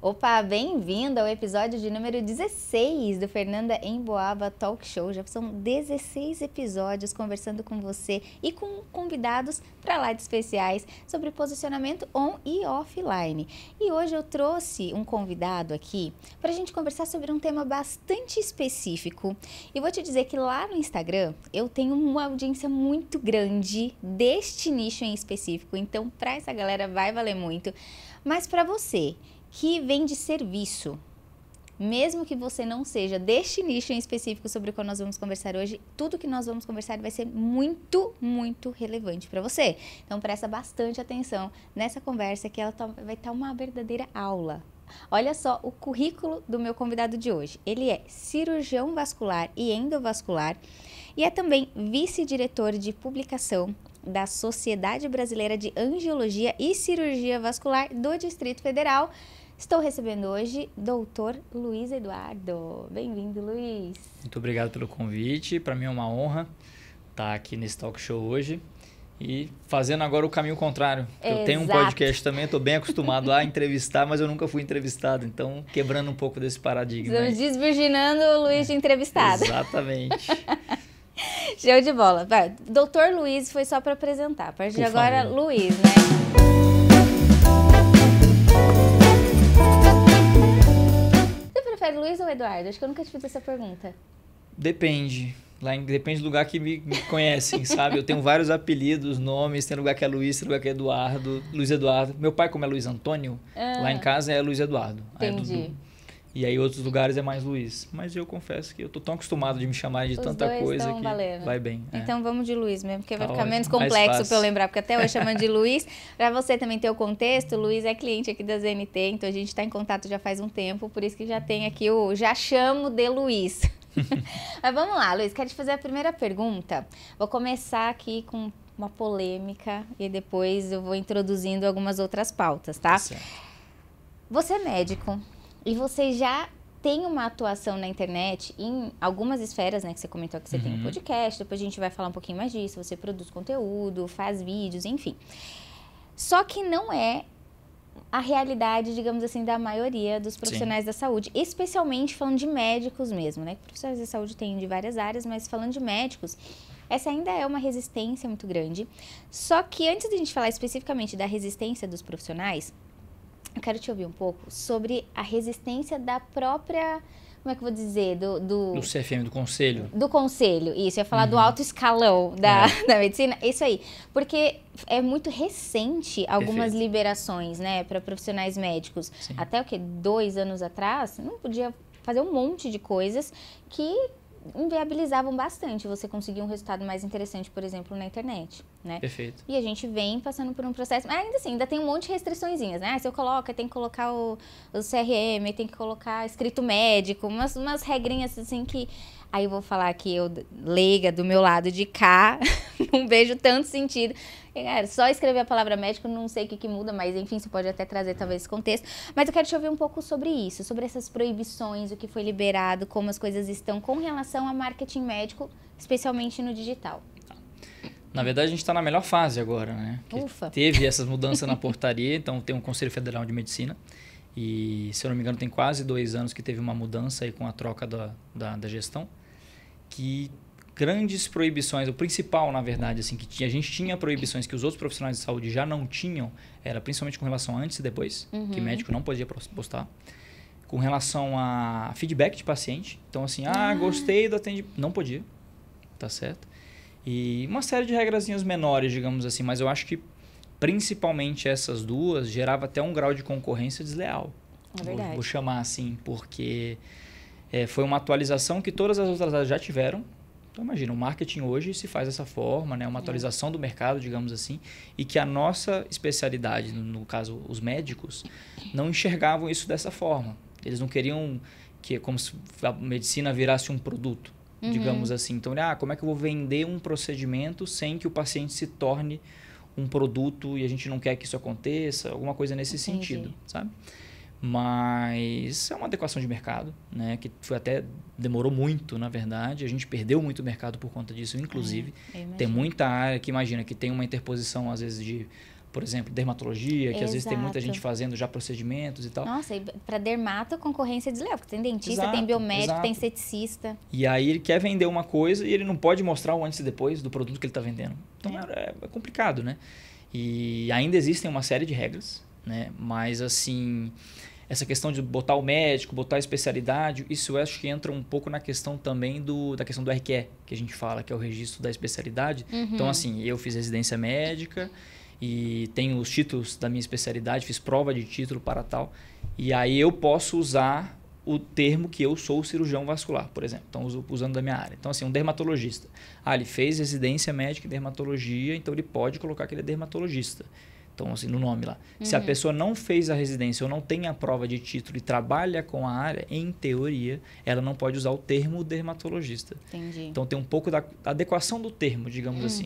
Opa, bem-vindo ao episódio de número 16 do Fernanda Emboaba Talk Show. Já são 16 episódios conversando com você e com convidados para lá de especiais sobre posicionamento on e offline. E hoje eu trouxe um convidado aqui para a gente conversar sobre um tema bastante específico. E vou te dizer que lá no Instagram eu tenho uma audiência muito grande deste nicho em específico. Então, para essa galera vai valer muito. Mas para você que vende serviço, mesmo que você não seja deste nicho em específico sobre o qual nós vamos conversar hoje, tudo que nós vamos conversar vai ser muito, muito relevante para você. Então presta bastante atenção nessa conversa que ela vai estar uma verdadeira aula. Olha só o currículo do meu convidado de hoje. Ele é cirurgião vascular e endovascular e é também vice-diretor de publicação da Sociedade Brasileira de Angiologia e Cirurgia Vascular do Distrito Federal. Estou recebendo hoje Dr. Luiz Eduardo. Bem-vindo, Luiz. Muito obrigado pelo convite. Para mim é uma honra estar aqui nesse talk show hoje e fazendo agora o caminho contrário. Eu tenho um podcast também, estou bem acostumado a entrevistar, mas eu nunca fui entrevistado. Então, quebrando um pouco desse paradigma. Estamos desvirginando o Luiz de entrevistado. Exatamente. Show de bola. Vai, Dr. Luiz foi só para apresentar. A partir de agora, Luiz, né? Você prefere Luiz ou Eduardo? Acho que eu nunca te fiz essa pergunta. Depende. Depende do lugar que me conhecem, sabe? Eu tenho vários apelidos, nomes. Tem lugar que é Luiz, tem lugar que é Eduardo. Luiz Eduardo. Meu pai, como é Luiz Antônio, lá em casa é Luiz Eduardo. Entendi. Aí é Dudu. E aí outros lugares é mais Luiz. Mas eu confesso que eu tô tão acostumado de me chamar de tanta coisa que valendo. Vai bem. Então vamos de Luiz mesmo, porque tá vai ficar ótimo. menos complexo para eu lembrar, porque até hoje chamando de Luiz. Para você também ter o contexto, o Luiz é cliente aqui da ZNT, então a gente está em contato já faz um tempo, por isso que já tem aqui o já chamo de Luiz. Mas vamos lá, Luiz, quero te fazer a primeira pergunta. Vou começar aqui com uma polêmica e depois eu vou introduzindo algumas outras pautas, tá? Certo. Você é médico e você já tem uma atuação na internet em algumas esferas, né? Que você comentou que você tem um podcast, depois a gente vai falar um pouquinho mais disso. Você produz conteúdo, faz vídeos, enfim. Só que não é a realidade, digamos assim, da maioria dos profissionais da saúde, especialmente falando de médicos mesmo, né? Profissionais da saúde tem de várias áreas, mas falando de médicos, essa ainda é uma resistência muito grande. Só que antes de a gente falar especificamente da resistência dos profissionais, eu quero te ouvir um pouco sobre a resistência da própria, como é que eu vou dizer, do CFM, do conselho. Do conselho, isso. Eu ia falar do alto escalão da medicina, isso aí. Porque é muito recente algumas liberações, né, para profissionais médicos. Sim. Até o quê? 2 anos atrás, não podia fazer um monte de coisas que inviabilizavam bastante você conseguir um resultado mais interessante, por exemplo, na internet, né? Perfeito. E a gente vem passando por um processo, mas ainda assim, ainda tem um monte de restriçõezinhas, né? Se eu coloco, tem que colocar o CRM, tem que colocar escrito médico, umas regrinhas assim que... Aí eu vou falar que eu, leiga, do meu lado de cá, não vejo tanto sentido. Cara, só escrever a palavra médico, não sei o que muda, mas enfim, você pode até trazer talvez esse contexto. Mas eu quero te ouvir um pouco sobre isso, sobre essas proibições, o que foi liberado, como as coisas estão com relação a marketing médico, especialmente no digital. Na verdade, a gente está na melhor fase agora, né? Ufa! Teve essas mudanças na portaria, então tem um Conselho Federal de Medicina. E, se eu não me engano, tem quase 2 anos que teve uma mudança aí com a troca da gestão. Que grandes proibições, o principal, na verdade, assim, que a gente tinha proibições que os outros profissionais de saúde já não tinham, era principalmente com relação a antes e depois, que médico não podia postar. Com relação a feedback de paciente. Então, assim, gostei do atendimento. Não podia, tá certo? E uma série de regrazinhas menores, digamos assim, mas eu acho que principalmente essas duas gerava até um grau de concorrência desleal. É verdade. Vou chamar assim, porque foi uma atualização que todas as outras áreas já tiveram. Então, imagina, o marketing hoje se faz dessa forma, né? Uma atualização do mercado, digamos assim, e que a nossa especialidade, no caso, os médicos, não enxergavam isso dessa forma. Eles não queriam que como se a medicina virasse um produto, digamos assim. Então, como é que eu vou vender um procedimento sem que o paciente se torne um produto e a gente não quer que isso aconteça? Alguma coisa nesse sentido, sabe? Mas é uma adequação de mercado, né? Que demorou muito, na verdade. A gente perdeu muito mercado por conta disso, inclusive. Tem muita área que, imagina, que tem uma interposição, às vezes, de por exemplo, dermatologia, que às vezes tem muita Exato. gente fazendo já procedimentos e tal. Nossa, e para dermato, concorrência desleal, porque tem dentista, Exato, tem biomédico, exato. tem esteticista. E aí ele quer vender uma coisa e ele não pode mostrar o antes e depois do produto que ele está vendendo. Então é complicado, né? E ainda existem uma série de regras, né? Mas assim, essa questão de botar o médico, botar a especialidade, isso eu acho que entra um pouco na questão também da questão do RQE, que a gente fala, que é o registro da especialidade. Então assim, eu fiz residência médica e tenho os títulos da minha especialidade, fiz prova de título para tal. E aí eu posso usar o termo que eu sou cirurgião vascular, por exemplo. Então, usando da minha área. Então, assim, um dermatologista. Ele fez residência médica em dermatologia, então ele pode colocar que ele é dermatologista. Então, assim, no nome lá. Se a pessoa não fez a residência ou não tem a prova de título e trabalha com a área, em teoria, ela não pode usar o termo dermatologista. Entendi. Então, tem um pouco da adequação do termo, digamos assim.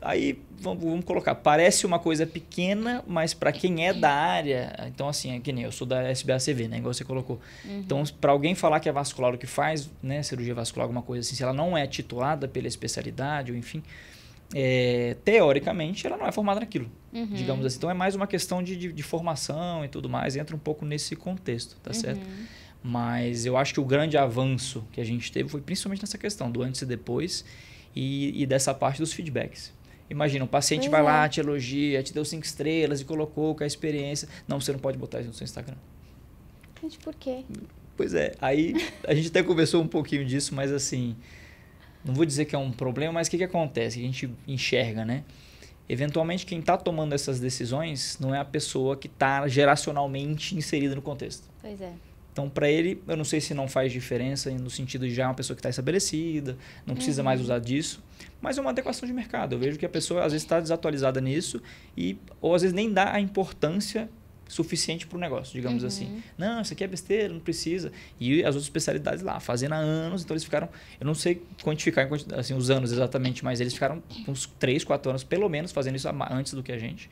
Aí, vamos colocar, parece uma coisa pequena, mas para quem é da área, então assim, é que nem eu sou da SBACV, né, igual você colocou. Então, para alguém falar que é vascular, o que faz, né, cirurgia vascular, alguma coisa assim, se ela não é titulada pela especialidade, ou enfim, teoricamente, ela não é formada naquilo, digamos assim. Então, é mais uma questão de formação e tudo mais, entra um pouco nesse contexto, tá certo? Mas eu acho que o grande avanço que a gente teve foi principalmente nessa questão do antes e depois e dessa parte dos feedbacks. Imagina, o paciente vai lá, te elogia, te deu 5 estrelas e colocou com a experiência. Não, você não pode botar isso no seu Instagram. Gente, por quê? Pois é, aí a gente até conversou um pouquinho disso, mas assim, não vou dizer que é um problema, mas o que acontece? A gente enxerga, né? Eventualmente, quem está tomando essas decisões não é a pessoa que está geracionalmente inserida no contexto. Pois é. Então, para ele, eu não sei se não faz diferença no sentido de já uma pessoa que está estabelecida, não precisa mais usar disso, mas é uma adequação de mercado. Eu vejo que a pessoa, às vezes, está desatualizada nisso ou, às vezes, nem dá a importância suficiente para o negócio, digamos assim. Não, isso aqui é besteira, não precisa. E as outras especialidades lá, fazendo há anos, então eles ficaram, eu não sei quantificar assim, os anos exatamente, mas eles ficaram uns 3, 4 anos, pelo menos, fazendo isso antes do que a gente.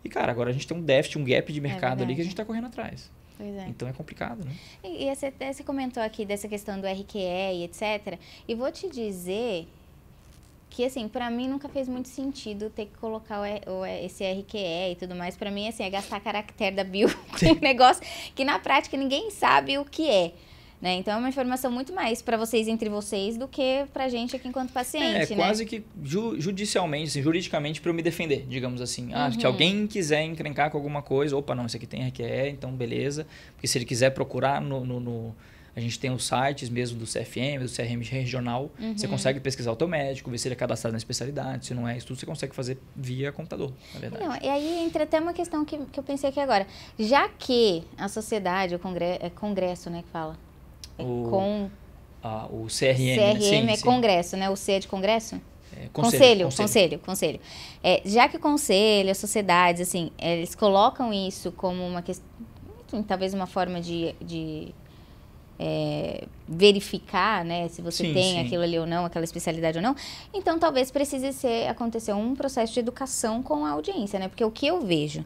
E, cara, agora a gente tem um déficit, um gap de mercado ali que a gente está correndo atrás. Pois é. Então é complicado, né? E você comentou aqui dessa questão do RQE e etc. E vou te dizer que, assim, pra mim nunca fez muito sentido ter que colocar esse RQE e tudo mais. Pra mim, assim, é gastar caractere da bio com um negócio que na prática ninguém sabe o que é. Né? Então é uma informação muito mais para vocês entre vocês do que pra gente aqui enquanto paciente, né? Quase que judicialmente, assim, juridicamente para eu me defender, digamos assim. Se alguém quiser encrencar com alguma coisa, opa, não, isso aqui tem RQE, então beleza. Porque se ele quiser procurar a gente tem os sites mesmo do CFM, do CRM regional, você consegue pesquisar o teu médico, ver se ele é cadastrado na especialidade, se não é, isso tudo você consegue fazer via computador, na verdade. Não, e aí entra até uma questão que eu pensei aqui agora. Já que a sociedade, o congresso, né, que fala... o CRM, CRM né? é sim. Congresso, né? O C é de Congresso? Conselho. Conselho. Já que o conselho, as sociedades, assim, eles colocam isso como uma questão, talvez uma forma de verificar, né? Se você tem aquilo ali ou não, aquela especialidade ou não. Então, talvez precise acontecer um processo de educação com a audiência, né? Porque o que eu vejo...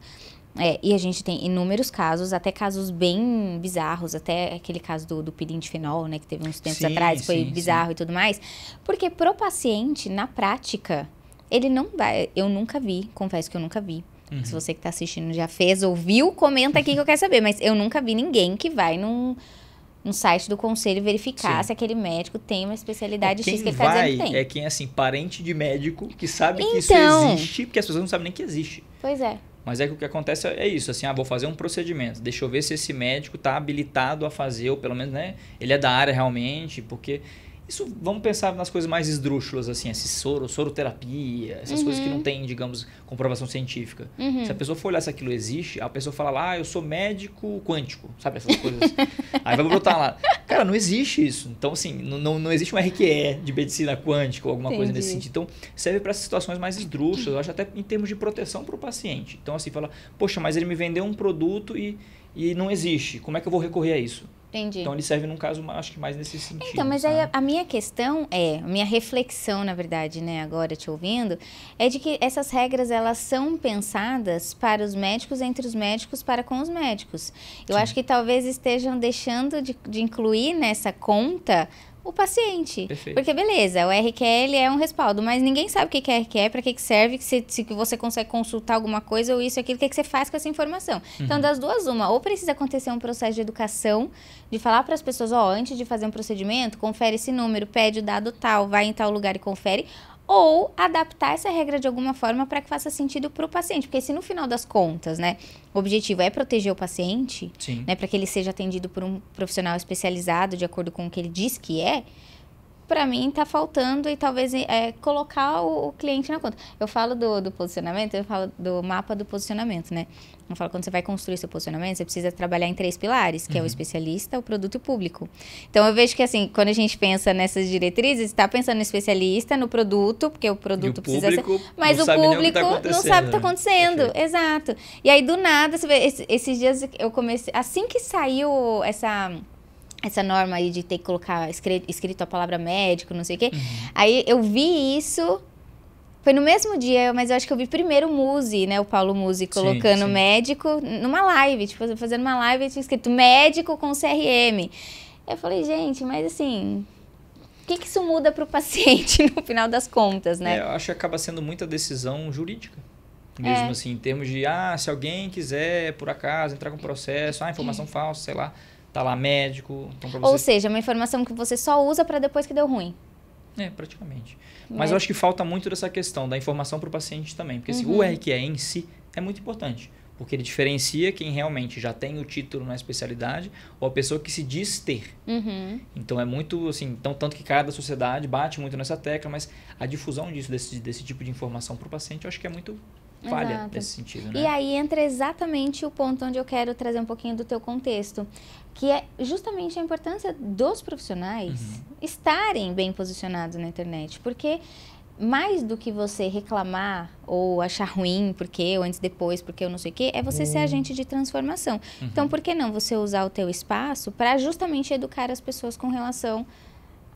e a gente tem inúmeros casos, até casos bem bizarros, até aquele caso do pirindifenol, né, que teve uns tempos atrás, foi bizarro e tudo mais. Porque pro paciente, na prática, ele não vai... Eu nunca vi, confesso que eu nunca vi. Se você que tá assistindo já fez, ouviu, comenta aqui que eu quero saber. Mas eu nunca vi ninguém que vai num site do conselho verificar se aquele médico tem uma especialidade X que ele tá dizendo que tem. É quem, assim, parente de médico que sabe que isso existe, porque as pessoas não sabem nem que existe. Pois é. Mas é que o que acontece é isso, assim, vou fazer um procedimento, deixa eu ver se esse médico está habilitado a fazer, ou pelo menos, né, ele é da área realmente, porque isso, vamos pensar nas coisas mais esdrúxulas, assim, esse soroterapia, essas coisas que não tem, digamos, comprovação científica. Se a pessoa for olhar se aquilo existe, a pessoa fala lá, eu sou médico quântico, sabe, essas coisas. Aí vai botar lá, cara, não existe isso. Então, assim, não existe um RQE de medicina quântica ou alguma coisa nesse sentido. Então, serve para essas situações mais esdrúxulas, eu acho até em termos de proteção para o paciente. Então, assim, fala, poxa, mas ele me vendeu um produto e não existe, como é que eu vou recorrer a isso? Entendi. Então, ele serve, num caso, acho que mais nesse sentido. Então, mas aí a minha questão a minha reflexão, na verdade, né, agora te ouvindo, é de que essas regras, elas são pensadas para os médicos, entre os médicos, para com os médicos. Eu acho que talvez estejam deixando de incluir nessa conta o paciente. Perfeito. Porque, beleza, o RQL é um respaldo, mas ninguém sabe o que é RQE, para que serve, se você consegue consultar alguma coisa ou isso, aquilo, o que você faz com essa informação. Então, das duas, uma, ou precisa acontecer um processo de educação, de falar para as pessoas, antes de fazer um procedimento, confere esse número, pede o dado tal, vai em tal lugar e confere, ou adaptar essa regra de alguma forma para que faça sentido para o paciente. Porque se no final das contas, né, o objetivo é proteger o paciente, né, para que ele seja atendido por um profissional especializado, de acordo com o que ele diz que é, para mim tá faltando e talvez colocar o cliente na conta. Eu falo do posicionamento, eu falo do mapa do posicionamento, né? Eu falo, quando você vai construir seu posicionamento, você precisa trabalhar em 3 pilares, que é o especialista, o produto e o público. Então, eu vejo que, assim, quando a gente pensa nessas diretrizes, está pensando no especialista, no produto, porque o produto precisa ser... Mas o público não sabe o que está acontecendo. Exato. E aí, do nada, você vê, esses dias eu comecei... Assim que saiu essa norma aí de ter que colocar escrito a palavra médico, não sei o quê, aí eu vi isso... Foi no mesmo dia, mas eu acho que eu vi primeiro o Muzi, né? O Paulo Muzi colocando médico numa live. Tipo, fazendo uma live e tinha escrito médico com CRM. Eu falei, gente, mas assim... O que isso muda para o paciente no final das contas, né? Eu acho que acaba sendo muita decisão jurídica. Mesmo assim, em termos de, se alguém quiser, por acaso, entrar com processo, informação falsa, sei lá, tá lá médico... Então pra você... Ou seja, uma informação que você só usa para depois que deu ruim. Praticamente. Mas eu acho que falta muito dessa questão da informação para o paciente também. Porque assim, o RQE em si é muito importante. Porque ele diferencia quem realmente já tem o título na especialidade ou a pessoa que se diz ter. Então é muito assim, tanto que cada sociedade bate muito nessa tecla, mas a difusão desse tipo de informação para o paciente eu acho que é muito falha nesse sentido. Né? E aí entra exatamente o ponto onde eu quero trazer um pouquinho do teu contexto, que é justamente a importância dos profissionais estarem bem posicionados na internet, porque mais do que você reclamar ou achar ruim, porque, ou antes depois, porque eu não sei o quê, é você ser agente de transformação. Então, por que não você usar o teu espaço para justamente educar as pessoas com relação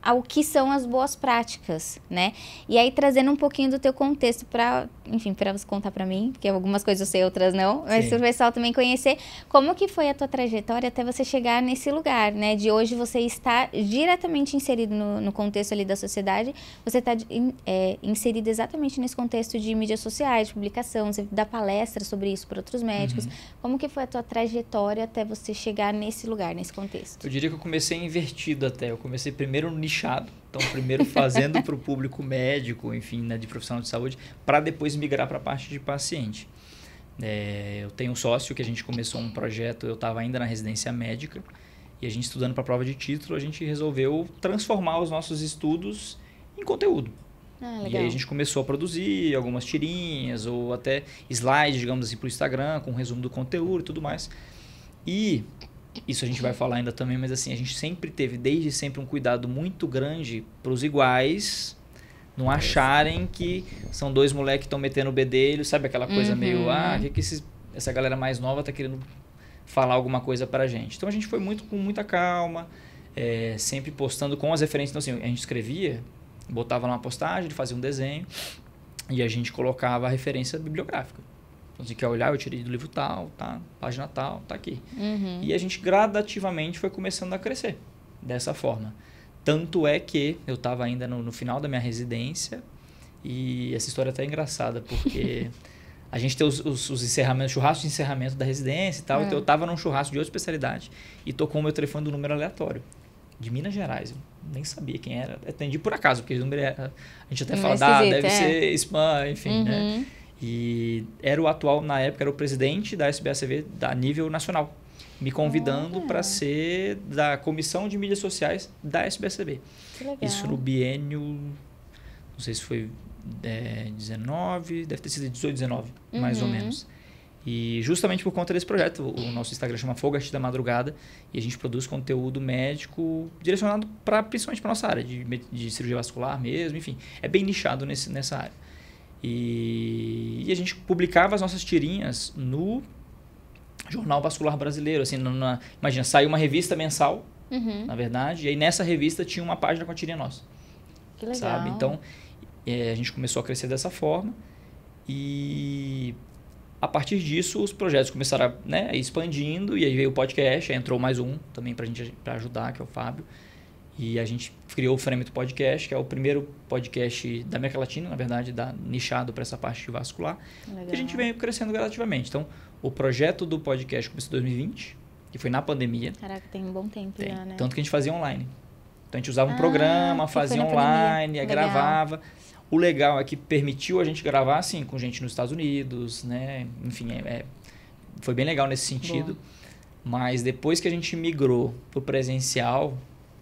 ao que são as boas práticas, né? E aí, trazendo um pouquinho do teu contexto para, enfim, para você contar para mim, porque algumas coisas eu sei, outras não, mas para o pessoal também conhecer como que foi a tua trajetória até você chegar nesse lugar, né? De hoje você está diretamente inserido no contexto ali da sociedade, você está inserido exatamente nesse contexto de mídias sociais, de publicação, você dá palestras sobre isso para outros médicos. Como que foi a tua trajetória até você chegar nesse lugar, nesse contexto? Eu diria que eu comecei invertido até. Eu comecei primeiro nichado. Então, primeiro fazendo para o público médico, enfim, né, de profissional de saúde, para depois migrar para a parte de paciente. Eu tenho um sócio que a gente começou um projeto, eu estava ainda na residência médica, e a gente estudando para a prova de título, a gente resolveu transformar os nossos estudos em conteúdo. E aí a gente começou a produzir algumas tirinhas, ou até slides, digamos assim, para o Instagram, com um resumo do conteúdo e tudo mais. E... isso a gente vai falar ainda também, mas assim, a gente sempre teve, desde sempre, um cuidado muito grande para os iguais não acharem que são dois moleques que estão metendo o bedelho, sabe aquela coisa meio, essa galera mais nova tá querendo falar alguma coisa pra gente. Então a gente foi com muita calma, sempre postando com as referências. Então assim, a gente escrevia, botava numa postagem, ele fazia um desenho e a gente colocava a referência bibliográfica. Então, se quer olhar, eu tirei do livro tal, tá? Página tal, tá aqui. E a gente gradativamente foi começando a crescer dessa forma. Tanto é que eu estava ainda no final da minha residência e essa história até é engraçada, porque a gente tem os encerramentos, churrasco de encerramento da residência e tal. Então, eu estava num churrasco de outra especialidade e tocou o meu telefone do número aleatório, de Minas Gerais. Eu nem sabia quem era. Atendi por acaso, porque o número a gente até fala, deve ser spam, enfim, né? E era o atual, na época, era o presidente da SBACV a nível nacional, me convidando para ser da comissão de mídias sociais da SBACV. Isso no biênio, não sei se foi 19, deve ter sido 18, 19, mais ou menos. E justamente por conta desse projeto, o nosso Instagram chama Fogache da Madrugada, e a gente produz conteúdo médico direcionado principalmente para nossa área de cirurgia vascular mesmo, enfim, é bem nichado nessa área. E a gente publicava as nossas tirinhas no Jornal Vascular Brasileiro. Assim, imagina, saiu uma revista mensal, na verdade, e aí nessa revista tinha uma página com a tirinha nossa. Que legal. Sabe? Então, a gente começou a crescer dessa forma e a partir disso os projetos começaram a ir expandindo e aí veio o podcast, aí entrou mais um também para ajudar, que é o Fábio. E a gente criou o Frêmito Podcast, que é o primeiro podcast da América Latina, na verdade, nichado para essa parte de vascular. Legal. Que a gente vem crescendo gradativamente. Então, o projeto do podcast começou em 2020, que foi na pandemia. Caraca, tem um bom tempo já, né? Tanto que a gente fazia online. Então, a gente usava um programa, fazia online, gravava. O legal é que permitiu a gente gravar, assim, com gente nos Estados Unidos, né? Enfim, foi bem legal nesse sentido. Bom. Mas depois que a gente migrou pro presencial,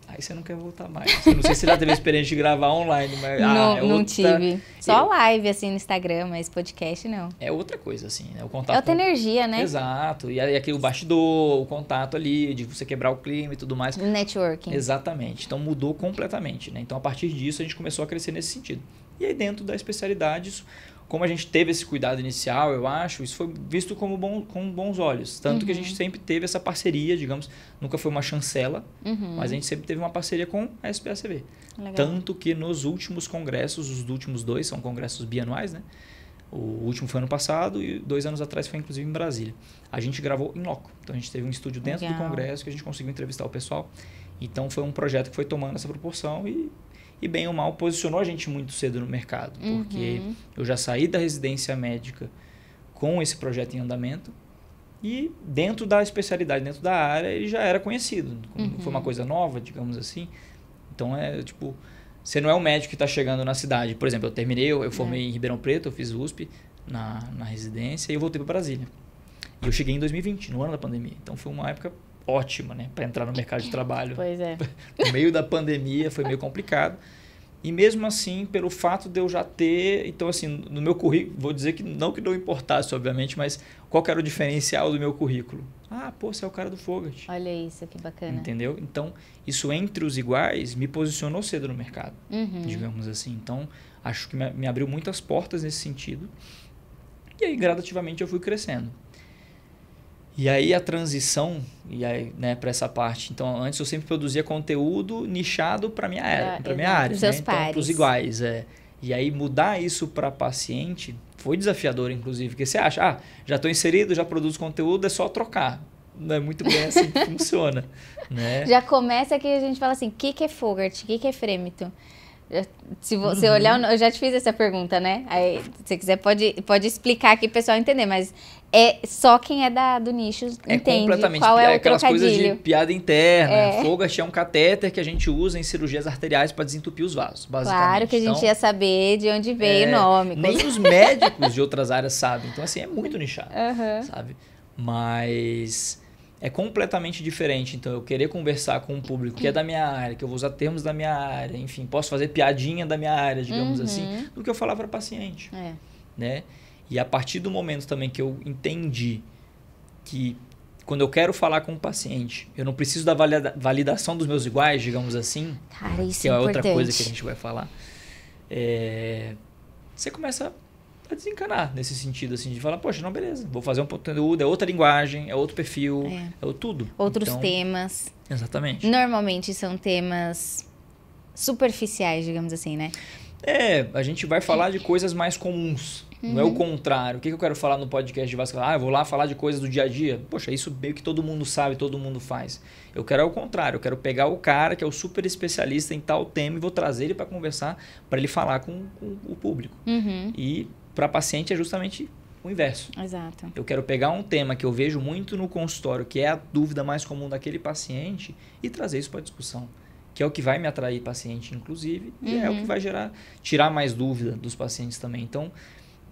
aí você não quer voltar mais. Eu não sei se você já teve a experiência de gravar online, mas... Não tive. Só live, assim, no Instagram, mas podcast não. É outra coisa, assim, né? O contato... É outra energia, né? Exato. E aí aquele bastidor, o contato ali, de você quebrar o clima e tudo mais. Networking. Exatamente. Então mudou completamente, né? Então a partir disso a gente começou a crescer nesse sentido. E aí dentro da especialidade, isso, como a gente teve esse cuidado inicial, eu acho, isso foi visto com bons olhos. Tanto que a gente sempre teve essa parceria, digamos, nunca foi uma chancela, mas a gente sempre teve uma parceria com a SPACV. Legal. Tanto que nos últimos congressos, os últimos 2 são congressos bianuais, né? O último foi ano passado e 2 anos atrás foi inclusive em Brasília. A gente gravou em loco. Então a gente teve um estúdio dentro do congresso que a gente conseguiu entrevistar o pessoal. Então foi um projeto que foi tomando essa proporção e bem ou mal posicionou a gente muito cedo no mercado, porque eu já saí da residência médica com esse projeto em andamento e dentro da especialidade, dentro da área, ele já era conhecido. Foi uma coisa nova, digamos assim. Então é tipo, você não é um médico que está chegando na cidade. Por exemplo, eu formei em Ribeirão Preto, eu fiz USP na residência e eu voltei para Brasília. E eu cheguei em 2020, no ano da pandemia. Então foi uma época ótima, né, para entrar no mercado de trabalho. Pois é. No meio da pandemia foi meio complicado. E mesmo assim, pelo fato de eu já ter... Então, assim, no meu currículo, vou dizer que não importasse, obviamente, mas qual que era o diferencial do meu currículo? Pô, você é o cara do Fogart. Olha isso, que bacana. Entendeu? Então, isso entre os iguais me posicionou cedo no mercado, digamos assim. Então, acho que me abriu muitas portas nesse sentido. E aí, gradativamente, eu fui crescendo. E aí a transição, né, para essa parte. Então, antes eu sempre produzia conteúdo nichado para minha área, Seus né? pares. Então, para os iguais. E aí mudar isso para paciente foi desafiador, inclusive, porque você acha, já estou inserido, já produzo conteúdo, é só trocar. Não é muito bem assim que funciona, né? Já começa que a gente fala assim, o que é Fogart, o que é Frêmito? Se você olhar, eu já te fiz essa pergunta, né? Aí, se você quiser, pode explicar aqui para o pessoal entender, mas é só quem é do nicho entende completamente qual é o aquelas trocadilho. Coisas de piada interna. Fogart é um catéter que a gente usa em cirurgias arteriais para desentupir os vasos, basicamente. Claro que a gente ia saber de onde veio o nome. Nem os médicos de outras áreas sabem. Então, assim, é muito nichado, sabe? Mas é completamente diferente. Então, eu querer conversar com um público que é da minha área, que eu vou usar termos da minha área, enfim, posso fazer piadinha da minha área, digamos assim, do que eu falar para paciente, né? E a partir do momento também que eu entendi que quando eu quero falar com um paciente, eu não preciso da validação dos meus iguais, digamos assim, cara, isso que é importante. outra coisa que a gente vai falar, você começa a desencanar nesse sentido, assim, de falar, poxa, não, beleza, vou fazer um conteúdo, é outra linguagem, é outro perfil, é tudo. Outros então, temas. Exatamente. Normalmente são temas superficiais, digamos assim, né? A gente vai falar de coisas mais comuns. Não é o contrário. O que eu quero falar no podcast de vascular? Eu vou lá falar de coisas do dia a dia. Poxa, isso meio que todo mundo sabe, todo mundo faz. Eu quero o contrário. Eu quero pegar o cara que é o super especialista em tal tema e vou trazer ele para conversar, para ele falar com o público. E para paciente é justamente o inverso. Exato. Eu quero pegar um tema que eu vejo muito no consultório, que é a dúvida mais comum daquele paciente, e trazer isso para discussão. Que é o que vai me atrair paciente, inclusive, e é o que vai tirar mais dúvida dos pacientes também. Então,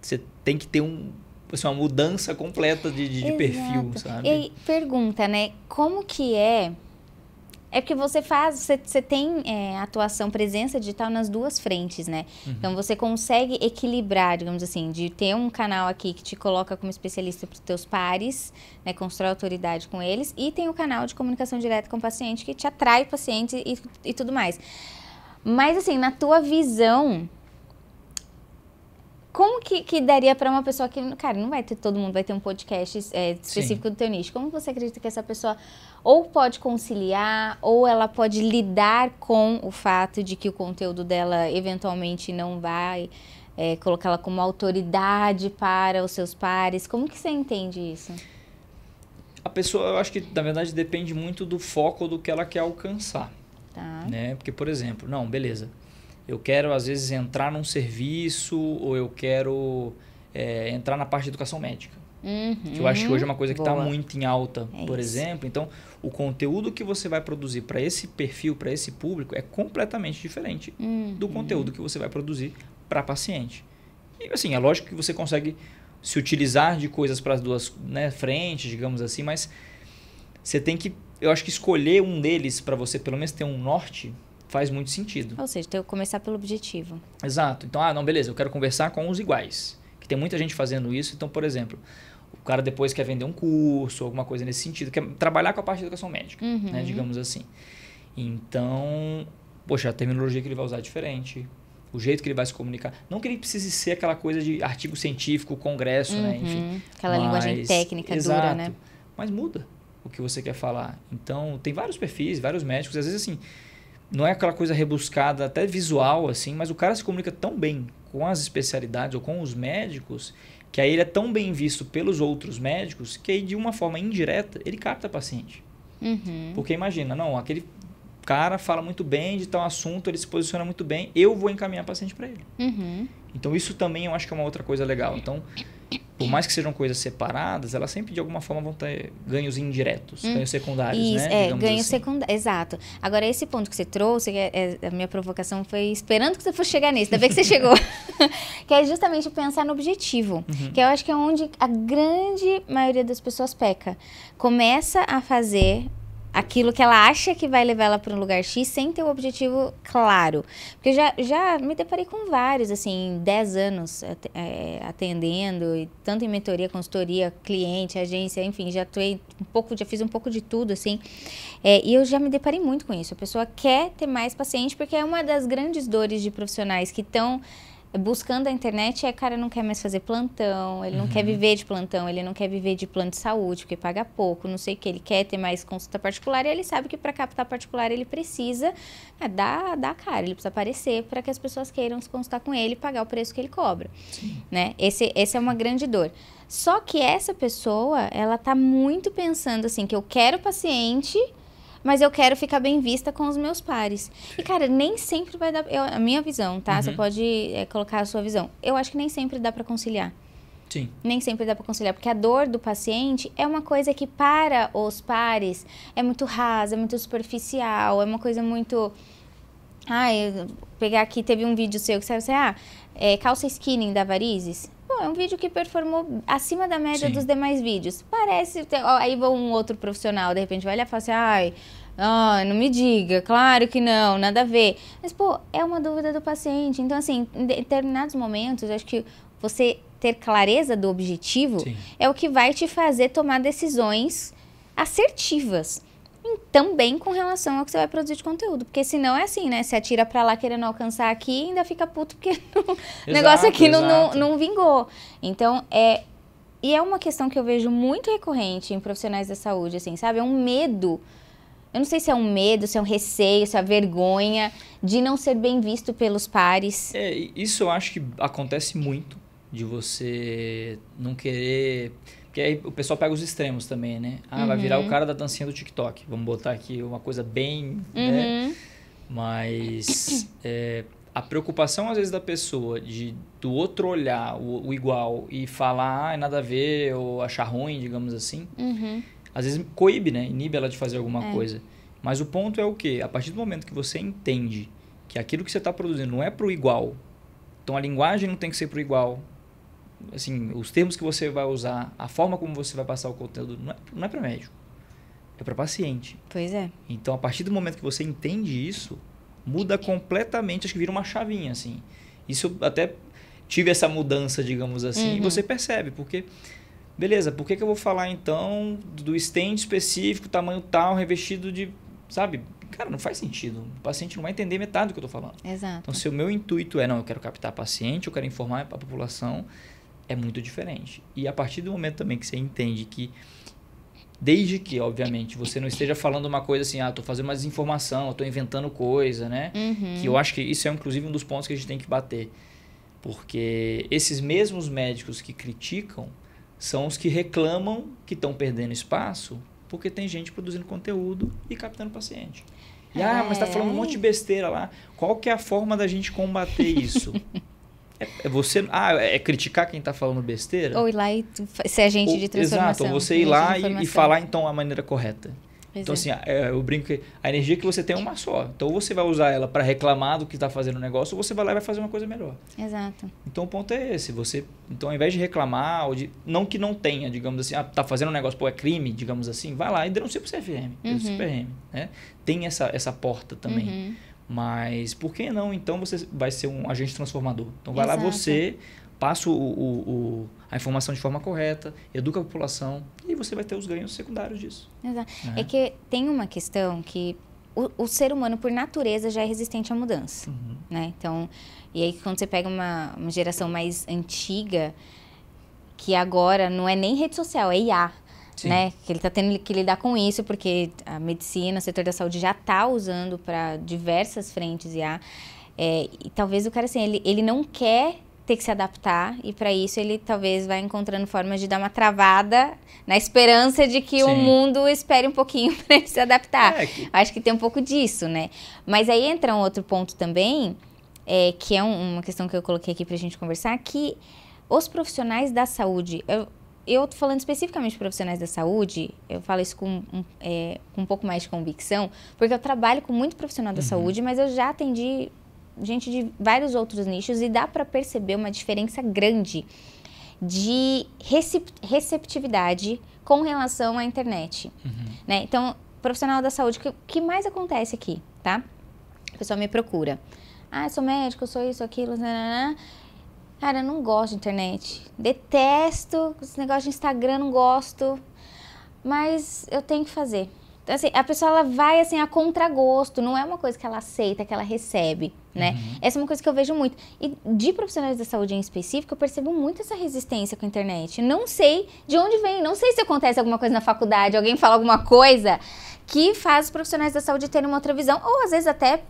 você tem que ter uma mudança completa de perfil, sabe? E aí, pergunta, né? Como que é... É porque você tem atuação, presença digital nas duas frentes, né? Então, você consegue equilibrar, digamos assim, de ter um canal aqui que te coloca como especialista para os teus pares, né? Constrói autoridade com eles. E tem o canal de comunicação direta com o paciente que te atrai paciente e tudo mais. Mas, assim, na tua visão... Como que daria para uma pessoa que... Cara, não vai ter todo mundo, vai ter um podcast específico do teu nicho. Como você acredita que essa pessoa ou pode conciliar, ou ela pode lidar com o fato de que o conteúdo dela eventualmente não vai colocá-la como autoridade para os seus pares? Como que você entende isso? A pessoa, eu acho que, na verdade, depende muito do foco do que ela quer alcançar. Tá. Né? Porque, por exemplo, não, beleza, eu quero às vezes entrar num serviço ou eu quero entrar na parte de educação médica. Que eu acho que hoje é uma coisa que está muito em alta, por exemplo. Então, o conteúdo que você vai produzir para esse perfil, para esse público, é completamente diferente do conteúdo que você vai produzir para paciente. E assim, é lógico que você consegue se utilizar de coisas para as duas, né, frentes, digamos assim, mas você tem que, eu acho que escolher um deles para você pelo menos ter um norte faz muito sentido. Ou seja, tem que começar pelo objetivo. Exato. Então, não, beleza, eu quero conversar com os iguais. Que tem muita gente fazendo isso. Então, por exemplo, o cara depois quer vender um curso, alguma coisa nesse sentido, quer trabalhar com a parte de educação médica, né, digamos assim. Então, poxa, a terminologia que ele vai usar é diferente, o jeito que ele vai se comunicar. Não que ele precise ser aquela coisa de artigo científico, congresso, né, enfim. Aquela linguagem técnica dura, né? Mas muda o que você quer falar. Então, tem vários perfis, vários médicos, às vezes assim, não é aquela coisa rebuscada, até visual, assim, mas o cara se comunica tão bem com as especialidades ou com os médicos que aí ele é tão bem visto pelos outros médicos que aí, de uma forma indireta, ele capta paciente. Porque imagina, não, aquele cara fala muito bem de tal assunto, ele se posiciona muito bem, eu vou encaminhar paciente para ele. Então, isso também eu acho que é uma outra coisa legal. Então, por mais que sejam coisas separadas, elas sempre de alguma forma vão ter ganhos indiretos, ganhos secundários, isso, né? Ganhos secundários, exato. Agora, esse ponto que você trouxe, a minha provocação foi esperando que você fosse chegar nisso, ainda bem que você chegou. Que é justamente pensar no objetivo, que eu acho que é onde a grande maioria das pessoas peca. Começa a fazer aquilo que ela acha que vai levar ela para um lugar X sem ter o objetivo claro. Porque eu já me deparei com vários, assim, 10 anos atendendo, e tanto em mentoria, consultoria, cliente, agência, enfim, já fiz um pouco de tudo, assim. E eu já me deparei muito com isso. A pessoa quer ter mais paciente, porque é uma das grandes dores de profissionais que estão buscando a internet, cara não quer mais fazer plantão, ele não quer viver de plantão, ele não quer viver de plano de saúde, porque paga pouco, não sei o que, ele quer ter mais consulta particular e ele sabe que para captar particular ele precisa dar a cara, ele precisa aparecer para que as pessoas queiram se consultar com ele e pagar o preço que ele cobra, né? Esse é uma grande dor. Só que essa pessoa, ela tá muito pensando assim, que eu quero paciente, mas eu quero ficar bem vista com os meus pares. E, cara, nem sempre vai dar... a minha visão, tá? Você pode colocar a sua visão. Eu acho que nem sempre dá para conciliar. Sim. Nem sempre dá para conciliar, porque a dor do paciente é uma coisa que, para os pares, é muito rasa, é muito superficial, é uma coisa muito... pegar aqui, teve um vídeo seu que saiu assim, calça skinning da varizes. Pô, é um vídeo que performou acima da média dos demais vídeos. Parece... aí um outro profissional, de repente, vai olhar e fala assim, não me diga, claro que não, nada a ver. Mas, pô, é uma dúvida do paciente. Então, assim, em determinados momentos, acho que você ter clareza do objetivo é o que vai te fazer tomar decisões assertivas. Também com relação ao que você vai produzir de conteúdo. Porque senão é assim, né? Você atira pra lá querendo alcançar aqui e ainda fica puto porque o negócio aqui não vingou. Então, e é uma questão que eu vejo muito recorrente em profissionais da saúde, assim, sabe? É um medo. Eu não sei se é um medo, se é um receio, se é a vergonha de não ser bem visto pelos pares. Isso eu acho que acontece muito, de você não querer... Porque aí o pessoal pega os extremos também, né? Vai virar o cara da dancinha do TikTok. Vamos botar aqui uma coisa bem... né? Mas a preocupação, às vezes, da pessoa do outro olhar o igual e falar nada a ver ou achar ruim, digamos assim, às vezes coíbe, né? Inibe ela de fazer alguma coisa. Mas o ponto é o quê? A partir do momento que você entende que aquilo que você está produzindo não é para o igual, então a linguagem não tem que ser para o igual, assim, os termos que você vai usar, a forma como você vai passar o conteúdo, não é para médico, é para paciente. Pois é. Então, a partir do momento que você entende isso, muda completamente, acho que vira uma chavinha, assim. Isso eu até tive essa mudança, digamos assim, e você percebe, porque, beleza, por que eu vou falar, então, do stand específico, tamanho tal, revestido de, sabe... Cara, não faz sentido. O paciente não vai entender metade do que eu estou falando. Exato. Então, se o meu intuito eu quero captar paciente, eu quero informar a população, é muito diferente. E a partir do momento também que você entende que, desde que, obviamente, você não esteja falando uma coisa assim, estou fazendo uma desinformação, estou inventando coisa, né? Que eu acho que isso é, inclusive, um dos pontos que a gente tem que bater. Porque esses mesmos médicos que criticam são os que reclamam que estão perdendo espaço porque tem gente produzindo conteúdo e captando paciente. E, mas tá falando um monte de besteira lá. Qual que é a forma da gente combater isso? É criticar quem tá falando besteira? Ou ir lá e ser agente de transformação. Exato, ou você ir lá e falar então a maneira correta. Então, assim, eu brinco que a energia que você tem é uma só. Então, ou você vai usar ela para reclamar do que está fazendo o negócio, ou você vai lá e vai fazer uma coisa melhor. Exato. Então, o ponto é esse. Então, ao invés de reclamar, não que não tenha, digamos assim, tá fazendo um negócio, é crime, digamos assim, vai lá e denuncia pro CFM, pro CPM, né? Tem essa porta também. Mas, por que não? Então, você vai ser um agente transformador. Então, vai lá você... Passa a informação de forma correta, educa a população e você vai ter os ganhos secundários disso. Exato. É que tem uma questão que o ser humano, por natureza, já é resistente à mudança. Né? Então, e aí quando você pega uma geração mais antiga, que agora não é nem rede social, é IA. Né? Que ele está tendo que lidar com isso, porque a medicina, o setor da saúde já está usando para diversas frentes IA. E talvez o cara, assim, ele não quer ter que se adaptar, e para isso ele talvez vai encontrando formas de dar uma travada na esperança de que o mundo espere um pouquinho para ele se adaptar. Acho que tem um pouco disso, né? Mas aí entra um outro ponto também, que é uma questão que eu coloquei aqui para a gente conversar, que os profissionais da saúde... Eu tô falando especificamente de profissionais da saúde, eu falo isso com um pouco mais de convicção, porque eu trabalho com muito profissional da saúde, mas eu já atendi gente de vários outros nichos e dá para perceber uma diferença grande de receptividade com relação à internet. Né? Então, profissional da saúde, o que mais acontece aqui, tá? A pessoa me procura. Eu sou médico, eu sou isso, aquilo, Cara, eu não gosto de internet. Detesto esse negócio de Instagram, não gosto. Mas eu tenho que fazer. Então, assim, a pessoa ela vai assim, a contragosto. Não é uma coisa que ela aceita, que ela recebe, né? Essa é uma coisa que eu vejo muito. E de profissionais da saúde em específico, eu percebo muito essa resistência com a internet. Não sei de onde vem. Não sei se acontece alguma coisa na faculdade, alguém fala alguma coisa que faz os profissionais da saúde terem uma outra visão. Ou, às vezes, até...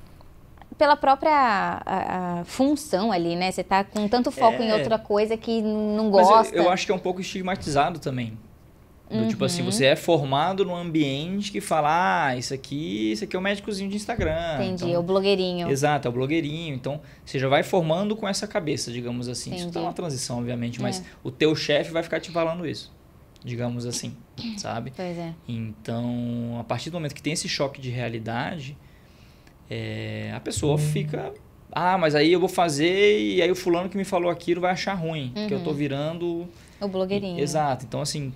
pela própria a função ali, né? Você tá com tanto foco em outra coisa que não gosta. Mas eu acho que é um pouco estigmatizado também. Tipo assim, você é formado num ambiente que fala, isso aqui é o médicozinho de Instagram. Entendi, é o blogueirinho. Exato, é o blogueirinho. Então, você já vai formando com essa cabeça, digamos assim. Entendi. Isso tá uma transição, obviamente, mas o teu chefe vai ficar te falando isso, digamos assim, sabe? Pois é. Então, a partir do momento que tem esse choque de realidade... a pessoa fica... mas aí eu vou fazer e aí o fulano que me falou aquilo vai achar ruim, que eu tô virando... o blogueirinho. Exato. Então, assim,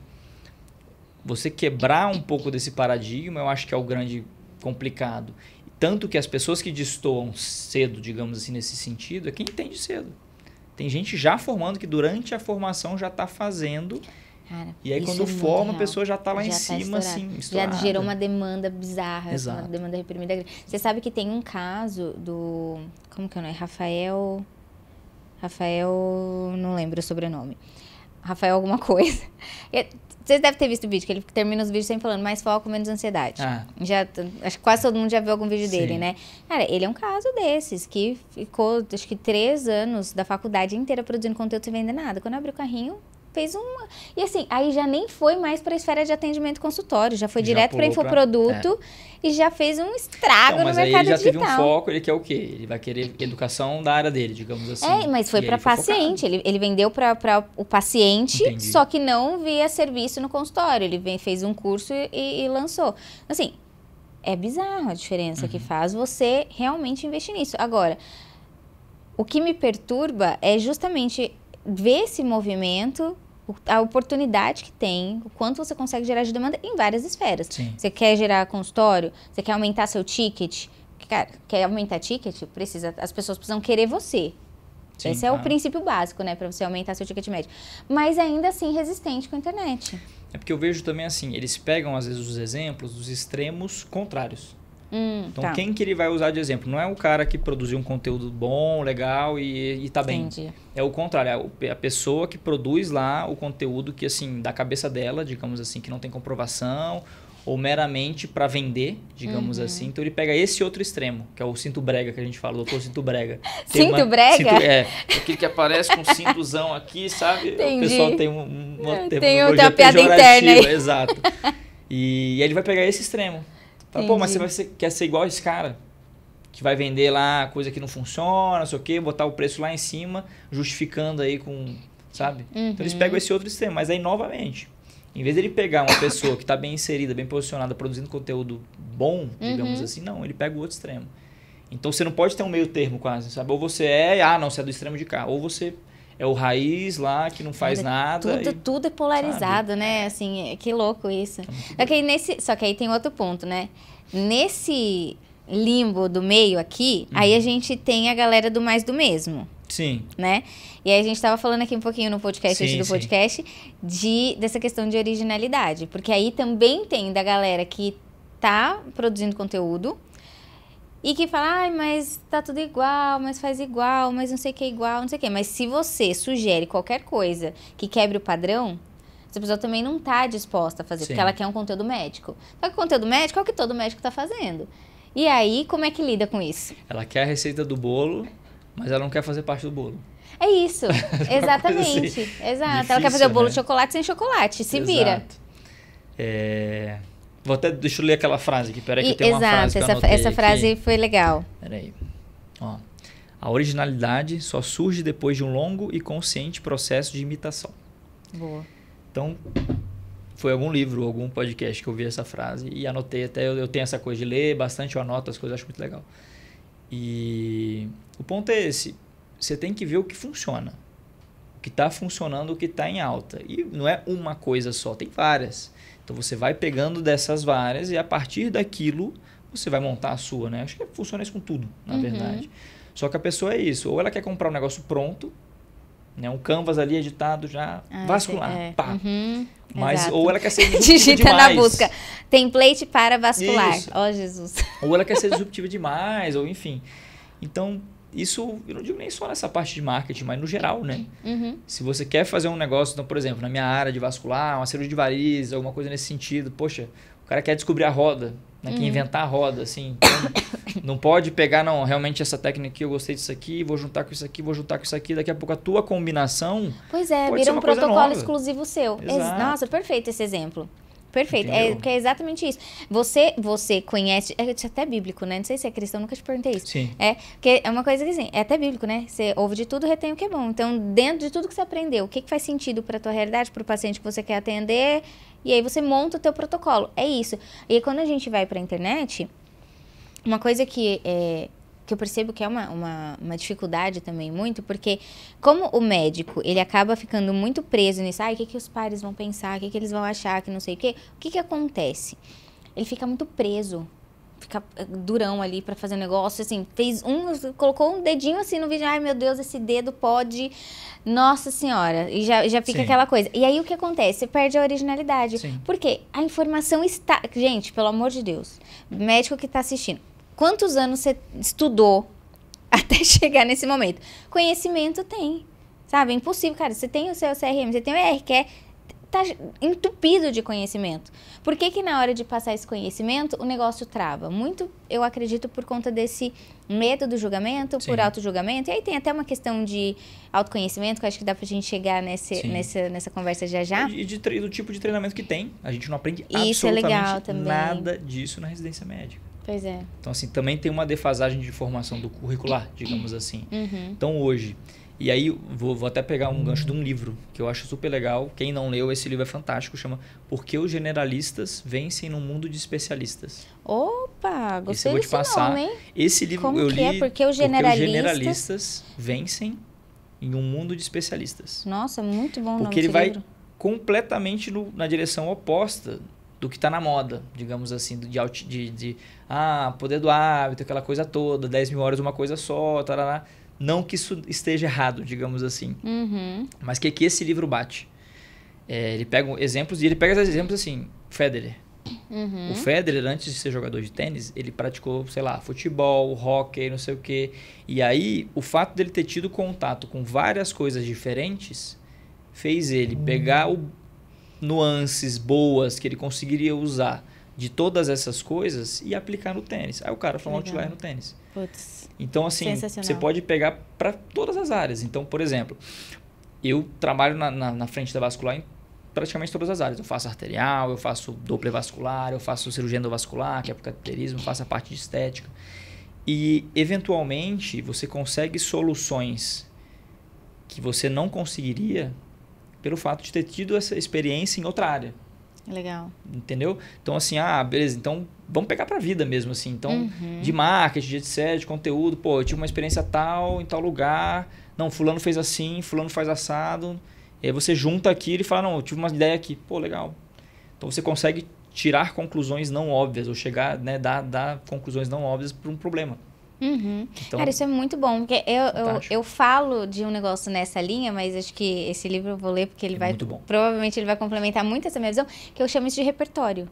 você quebrar um pouco desse paradigma, eu acho que é o grande complicado. Tanto que as pessoas que destoam cedo, digamos assim, nesse sentido, é quem entende cedo. Tem gente já formando que durante a formação já está fazendo... Cara, e aí quando forma, a pessoa já está lá em cima, assim, estourada. Já gerou uma demanda bizarra, Exato. Uma demanda reprimida. Você sabe que tem um caso do... Como que é o nome? Rafael... não lembro o sobrenome. Rafael alguma coisa. Vocês devem ter visto o vídeo, que ele termina os vídeos sempre falando mais foco, menos ansiedade. Acho que quase todo mundo já viu algum vídeo dele, né? Cara, ele é um caso desses, que ficou, acho que 3 anos da faculdade inteira produzindo conteúdo sem vender nada. Quando abriu o carrinho... fez uma... E assim, aí já nem foi mais para a esfera de atendimento consultório, já foi direto para infoproduto e já fez um estrago no mercado digital. Mas aí ele já teve um foco, ele quer o quê? Ele vai querer educação da área dele, digamos assim. Mas foi para paciente, ele vendeu para o paciente, só que não via serviço no consultório, ele fez um curso e lançou. Assim, é bizarro a diferença que faz você realmente investir nisso. Agora, o que me perturba é justamente... ver esse movimento, a oportunidade que tem, o quanto você consegue gerar de demanda em várias esferas. Você quer gerar consultório, você quer aumentar seu ticket, cara, quer aumentar ticket, as pessoas precisam querer você. Esse é o princípio básico, né, para você aumentar seu ticket médio. Mas ainda assim resistente com a internet. É porque eu vejo também assim, eles pegam às vezes os exemplos dos extremos contrários. Então, quem que ele vai usar de exemplo? Não é o cara que produziu um conteúdo bom, legal e tá bem. É o contrário, é a pessoa que produz lá o conteúdo que, assim, da cabeça dela, digamos assim, que não tem comprovação ou meramente para vender, digamos assim. Então, ele pega esse outro extremo, que é o cinto brega que a gente fala, o doutor cinto brega. Cinto brega? Aquele que aparece com um cintozão aqui, sabe? Entendi. O pessoal tem uma tem uma piada interna aí. Exato. E aí ele vai pegar esse extremo. Fala, pô, mas você quer ser igual esse cara? Que vai vender lá coisa que não funciona, não sei o quê, botar o preço lá em cima, justificando aí com, sabe? Então eles pegam esse outro extremo, mas aí novamente, em vez de ele pegar uma pessoa que está bem inserida, bem posicionada, produzindo conteúdo bom, digamos assim, não, ele pega o outro extremo. Então você não pode ter um meio termo quase, sabe? Ou você você é do extremo de cá, ou você é o raiz lá que não faz nada. Tudo é polarizado, sabe? Né? Assim, que louco isso. Só que aí tem outro ponto, né? Nesse limbo do meio aqui, aí a gente tem a galera do mais do mesmo. Sim. Né? E aí a gente estava falando aqui um pouquinho no podcast, antes do podcast, dessa questão de originalidade. Porque aí também tem da galera que tá produzindo conteúdo e que fala, mas tá tudo igual, mas faz igual, mas não sei o que é igual, não sei o que. Mas se você sugere qualquer coisa que quebre o padrão, essa pessoa também não tá disposta a fazer, porque ela quer um conteúdo médico. Só que o conteúdo médico é o que todo médico tá fazendo. E aí, como é que lida com isso? Ela quer a receita do bolo, mas ela não quer fazer parte do bolo. É isso, exatamente. Assim, exato. Difícil, ela quer fazer o bolo de chocolate sem chocolate, se vira. Deixa eu ler aquela frase aqui, peraí que eu tenho uma frase que eu anotei essa frase aqui. Foi legal. Peraí. Ó, a originalidade só surge depois de um longo e consciente processo de imitação. Boa. Então, foi algum livro, algum podcast que eu vi essa frase e anotei até, eu tenho essa coisa de ler bastante, eu anoto as coisas, acho muito legal. E o ponto é esse, você tem que ver o que funciona, o que está funcionando, o que está em alta. E não é uma coisa só, tem várias. Então você vai pegando dessas várias e a partir daquilo você vai montar a sua, né? Acho que funciona isso com tudo, na verdade. Só que a pessoa é isso, ou ela quer comprar um negócio pronto, né? Um canvas ali editado já, vascular, pá. Mas, ou ela quer ser disruptiva digita demais. Na busca, template para vascular. Ó, Jesus. Ou ela quer ser disruptiva demais, ou enfim. Então, isso, eu não digo nem só nessa parte de marketing, mas no geral, né? Se você quer fazer um negócio, então, por exemplo, na minha área de vascular, uma cirurgia de varizes, alguma coisa nesse sentido, poxa, o cara quer descobrir a roda, né? Quer inventar a roda, assim. Então, não pode pegar, não, realmente essa técnica aqui, eu gostei disso aqui, vou juntar com isso aqui, vou juntar com isso aqui, daqui a pouco a tua combinação vira um protocolo exclusivo seu. Nossa, perfeito esse exemplo. Perfeito, porque é exatamente isso. Você conhece, isso é até bíblico, né? Não sei se é cristão, nunca te perguntei isso. Sim. Porque é uma coisa que assim, é até bíblico, né? Você ouve de tudo, retém o que é bom. Então, dentro de tudo que você aprendeu, o que faz sentido para a tua realidade, para o paciente que você quer atender, e aí você monta o teu protocolo. É isso. E aí, quando a gente vai para a internet, uma coisa que eu percebo que é uma dificuldade também muito, porque como o médico, ele acaba ficando muito preso nisso, o que os pares vão pensar, o que eles vão achar, que não sei o quê, o que acontece? Ele fica muito preso, fica durão ali pra fazer um negócio, assim, colocou um dedinho assim no vídeo, ai meu Deus, esse dedo pode, nossa senhora, e já fica aquela coisa. E aí o que acontece? Você perde a originalidade. Sim. Porque a informação está, gente, pelo amor de Deus, médico que tá assistindo, quantos anos você estudou até chegar nesse momento? Conhecimento tem, sabe? É impossível, cara. Você tem o seu CRM, você tem o ER, que tá entupido de conhecimento. Por que na hora de passar esse conhecimento, o negócio trava? Muito, eu acredito, por conta desse medo do julgamento, por auto-julgamento. E aí tem até uma questão de autoconhecimento, que eu acho que dá pra gente chegar nessa conversa já. E do tipo de treinamento que tem. A gente não aprende Isso é legal absolutamente também. nada disso na residência médica. Pois é. Então, assim, também tem uma defasagem de formação do curricular, digamos assim. Então, hoje... E aí, vou até pegar um gancho de um livro que eu acho super legal. Quem não leu, esse livro é fantástico. Chama Por que os generalistas vencem no mundo de especialistas. Opa, gostei desse eu vou te passar. Nome, hein? Esse livro Como eu li é? Porque os generalistas vencem em um mundo de especialistas. Nossa, muito bom o nome Porque ele desse vai livro. completamente na direção oposta do que está na moda, digamos assim, de poder do hábito, aquela coisa toda, 10 mil horas uma coisa só, tarará. Não que isso esteja errado, digamos assim. Mas que esse livro bate. Ele pega exemplos, e ele pega esses exemplos assim, Federer. O Federer, antes de ser jogador de tênis, ele praticou, sei lá, futebol, hóquei, não sei o quê. E aí, o fato dele ter tido contato com várias coisas diferentes, fez ele pegar nuances boas que ele conseguiria usar de todas essas coisas e aplicar no tênis. Aí o cara foi um outlier no tênis. Putz. Então, assim, você pode pegar para todas as áreas. Então, por exemplo, eu trabalho na frente da vascular praticamente todas as áreas. Eu faço arterial, eu faço Doppler vascular, eu faço cirurgia endovascular, que é para cateterismo, faço a parte de estética. E, eventualmente, você consegue soluções que você não conseguiria pelo fato de ter tido essa experiência em outra área. Legal. Entendeu? Então, assim, beleza, então vamos pegar pra vida mesmo, assim. Então, de marketing, de etc, de conteúdo, pô, eu tive uma experiência tal, em tal lugar, não, fulano fez assim, fulano faz assado. E aí você junta aquilo e fala, não, eu tive uma ideia aqui, pô, legal. Então, você consegue tirar conclusões não óbvias, ou chegar, né, dar conclusões não óbvias para um problema. Então, cara, isso é muito bom, porque eu falo de um negócio nessa linha, mas acho que esse livro eu vou ler porque ele vai, provavelmente ele vai complementar muito essa minha visão, que eu chamo isso de repertório.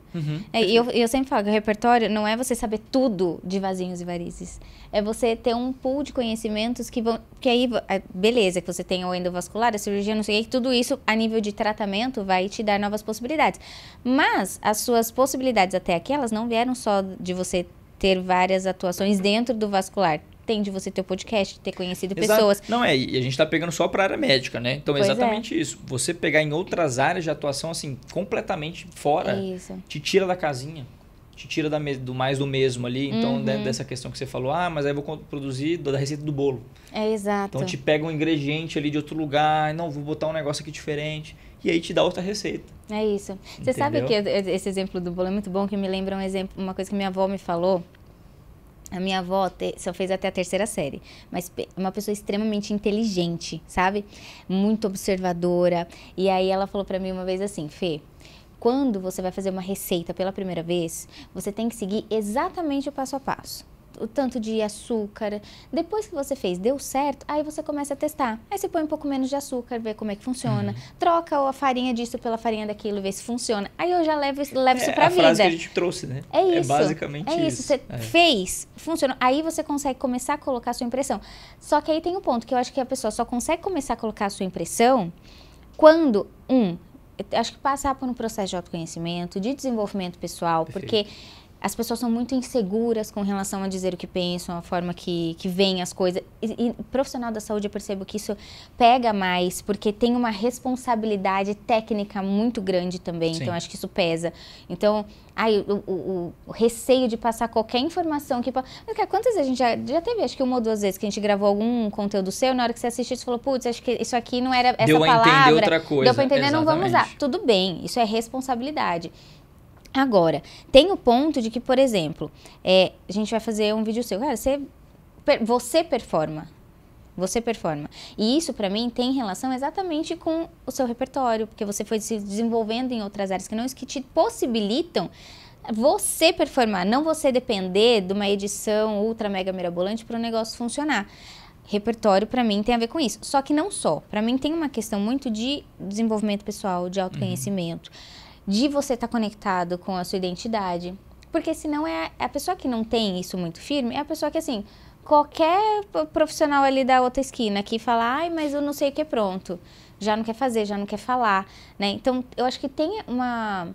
E eu sempre falo que o repertório não é você saber tudo de vasinhos e varizes, é você ter um pool de conhecimentos que aí, beleza, que você tem o endovascular, a cirurgia, não sei o que, tudo isso a nível de tratamento vai te dar novas possibilidades. Mas as suas possibilidades até aqui, elas não vieram só de você ter várias atuações dentro do vascular. Tem de você ter o podcast, ter conhecido pessoas. Não, e a gente tá pegando só para a área médica, né? Então, exatamente isso. Você pegar em outras áreas de atuação, assim, completamente fora, te tira da casinha, te tira do mais do mesmo ali. Então, dentro dessa questão que você falou, mas aí eu vou produzir da receita do bolo. Exato. Então, te pega um ingrediente ali de outro lugar, não, vou botar um negócio aqui diferente. E aí te dá outra receita. É isso. Você sabe que esse exemplo do bolo é muito bom, que me lembra uma coisa que minha avó me falou. A minha avó só fez até a 3ª série, mas uma pessoa extremamente inteligente, sabe? Muito observadora. E aí ela falou pra mim uma vez assim, Fê, quando você vai fazer uma receita pela primeira vez, você tem que seguir exatamente o passo a passo. O tanto de açúcar. Depois que você fez, deu certo, aí você começa a testar. Aí você põe um pouco menos de açúcar, vê como é que funciona. Troca a farinha disso pela farinha daquilo, vê se funciona. Aí eu já levo isso pra vida. É a frase que a gente trouxe, né? É isso. É basicamente isso. É isso. Você fez, funcionou. Aí você consegue começar a colocar a sua impressão. Só que aí tem um ponto que eu acho que a pessoa só consegue começar a colocar a sua impressão quando, acho que passar por um processo de autoconhecimento, de desenvolvimento pessoal, porque as pessoas são muito inseguras com relação a dizer o que pensam, a forma que veem as coisas. E profissional da saúde, eu percebo que isso pega mais, porque tem uma responsabilidade técnica muito grande também. Sim. Então, acho que isso pesa. Então, o receio de passar qualquer informação que... Mas, cara, quantas vezes a gente já teve, acho que 1 ou 2 vezes, que a gente gravou algum conteúdo seu, na hora que você assistiu, você falou, putz, acho que isso aqui não era essa palavra. Deu a entender outra coisa. Deu pra entender, não vamos usar. Tudo bem, isso é responsabilidade. Agora, tem o ponto de que, por exemplo, a gente vai fazer um vídeo seu. Cara, você performa. Você performa. E isso, pra mim, tem relação exatamente com o seu repertório, porque você foi se desenvolvendo em outras áreas que te possibilitam você performar, não você depender de uma edição ultra mega mirabolante para o negócio funcionar. Repertório, pra mim, tem a ver com isso. Só que não só. Pra mim, tem uma questão muito de desenvolvimento pessoal, de autoconhecimento. De você estar conectado com a sua identidade. Porque senão a pessoa que não tem isso muito firme, é a pessoa que, assim, qualquer profissional ali da outra esquina que fala, mas eu não sei o que é pronto. Já não quer fazer, já não quer falar, né? Então, eu acho que tem uma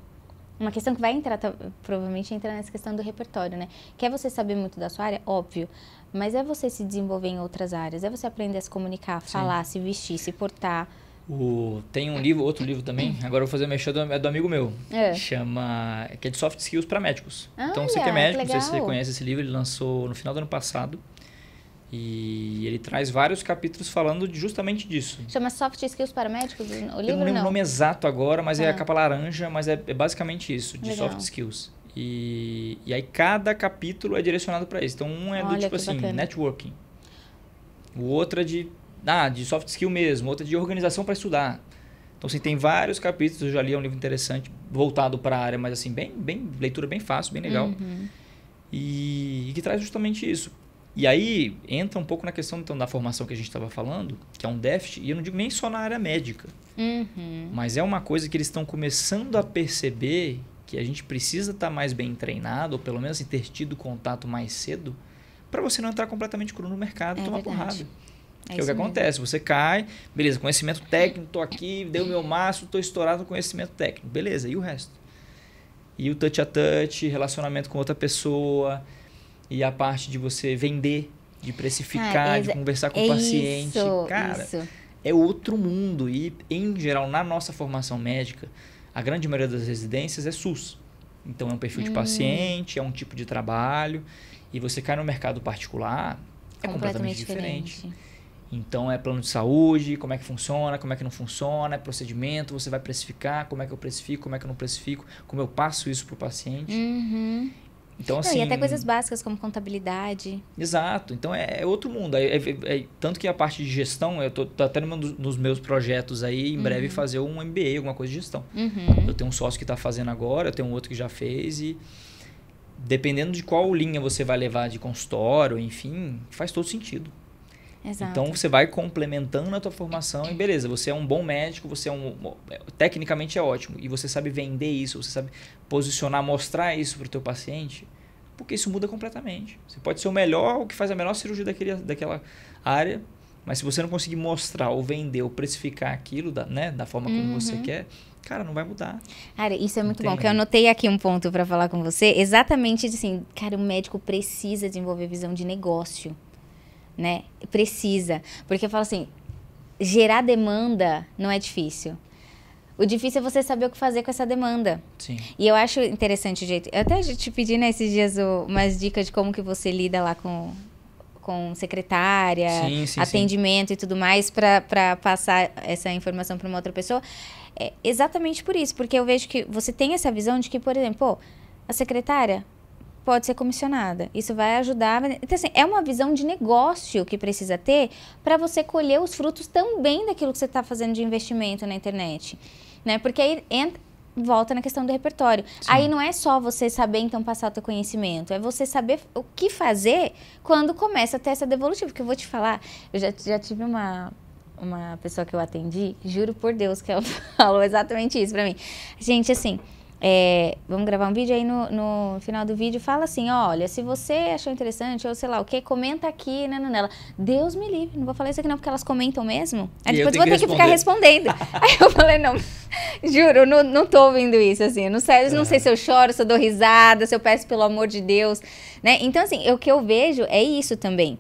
questão que vai entrar, provavelmente entra nessa questão do repertório, né? Que é você saber muito da sua área, óbvio. Mas é você se desenvolver em outras áreas. É você aprender a se comunicar, falar, se vestir, se portar. Tem outro livro também, agora eu vou fazer mexer do amigo meu, chama, que é de soft skills para médicos. Então você que é médico, não sei se você conhece esse livro, ele lançou no final do ano passado e ele traz vários capítulos falando justamente disso. Chama Soft Skills para Médicos? O livro, eu não lembro o nome exato agora, mas é a capa laranja, mas é basicamente isso, de soft skills. E aí cada capítulo é direcionado para isso. Então um é do tipo assim, networking, o outro é de soft skill mesmo, outra de organização para estudar. Então, assim, tem vários capítulos, eu já li, é um livro interessante, voltado para a área, mas assim, leitura bem fácil, bem legal. E que traz justamente isso. E aí, entra um pouco na questão então, da formação que a gente estava falando, que é um déficit, e eu não digo nem só na área médica, mas é uma coisa que eles estão começando a perceber que a gente precisa estar mais bem treinado, ou pelo menos assim, ter tido contato mais cedo, para você não entrar completamente cru no mercado e tomar porrada. Que é o que acontece, você cai, beleza, conhecimento técnico, tô aqui, dei o meu máximo, tô estourado no conhecimento técnico, beleza, e o resto? E o touch a touch, relacionamento com outra pessoa, e a parte de você vender, de precificar, de conversar com o paciente. Cara, é outro mundo. E, em geral, na nossa formação médica, a grande maioria das residências é SUS. Então, é um perfil de paciente, é um tipo de trabalho. E você cai no mercado particular, é completamente diferente. Então, é plano de saúde, como é que funciona, como é que não funciona, é procedimento, você vai precificar, como é que eu precifico, como é que eu não precifico, como eu passo isso para o paciente. Então, assim, e até coisas básicas como contabilidade. Exato. Então, é outro mundo. Tanto que a parte de gestão, eu tô até nos meus projetos aí, em breve, fazer um MBA, alguma coisa de gestão. Eu tenho um sócio que está fazendo agora, eu tenho um outro que já fez e dependendo de qual linha você vai levar de consultório, enfim, faz todo sentido. Exato. Então, você vai complementando a tua formação e beleza, você é um bom médico, você tecnicamente é ótimo e você sabe vender isso, você sabe posicionar, mostrar isso para o teu paciente, porque isso muda completamente. Você pode ser o melhor, o que faz a melhor cirurgia daquela área, mas se você não conseguir mostrar ou vender ou precificar aquilo da forma como você quer, cara, não vai mudar. Cara, isso é muito bom, porque eu anotei aqui um ponto para falar com você, exatamente assim, cara, o médico precisa desenvolver visão de negócio. Né? Precisa. Porque eu falo assim, gerar demanda não é difícil. O difícil é você saber o que fazer com essa demanda. Sim. E eu acho interessante o jeito... Eu até te pedi nesses dias umas dicas de como que você lida lá com secretária, atendimento e tudo mais, para passar essa informação para uma outra pessoa. É exatamente por isso. Porque eu vejo que você tem essa visão de que, por exemplo, a secretária pode ser comissionada. Isso vai ajudar. Então, assim, é uma visão de negócio que precisa ter para você colher os frutos também daquilo que você está fazendo de investimento na internet. Né? Porque aí volta na questão do repertório. Sim. Aí não é só você saber, então, passar o teu conhecimento. É você saber o que fazer quando começa a ter essa devolutiva. Porque eu vou te falar, eu já tive uma pessoa que eu atendi, juro por Deus que ela falou exatamente isso para mim. Gente, assim... vamos gravar um vídeo aí no final do vídeo, fala assim, olha, se você achou interessante ou sei lá o que, comenta aqui, nela. Deus me livre, não vou falar isso aqui não, porque elas comentam mesmo. Aí depois eu vou ter que ficar respondendo. Aí eu falei, não, juro, não tô ouvindo isso, assim, não sei se eu choro, se eu dou risada, se eu peço pelo amor de Deus, né? Então, assim, o que eu vejo é isso também.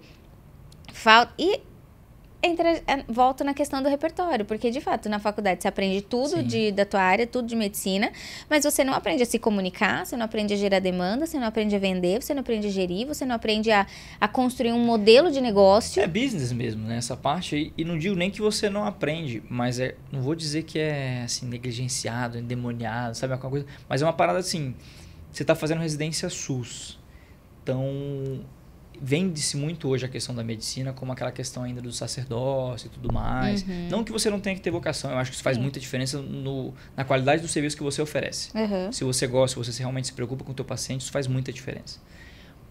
Volto na questão do repertório, porque de fato na faculdade você aprende tudo da tua área, tudo de medicina, mas você não aprende a se comunicar, você não aprende a gerar demanda, você não aprende a vender, você não aprende a gerir, você não aprende a construir um modelo de negócio. É business mesmo, né? Essa parte aí, e não digo nem que você não aprende, mas não vou dizer que é assim, negligenciado, endemoniado, sabe, alguma coisa, mas é uma parada assim, você está fazendo residência SUS, então... Vende-se muito hoje a questão da medicina como aquela questão ainda do sacerdócio e tudo mais. Não que você não tenha que ter vocação, eu acho que isso faz muita diferença na qualidade do serviço que você oferece. Se você gosta, se você realmente se preocupa com o teu paciente, isso faz muita diferença.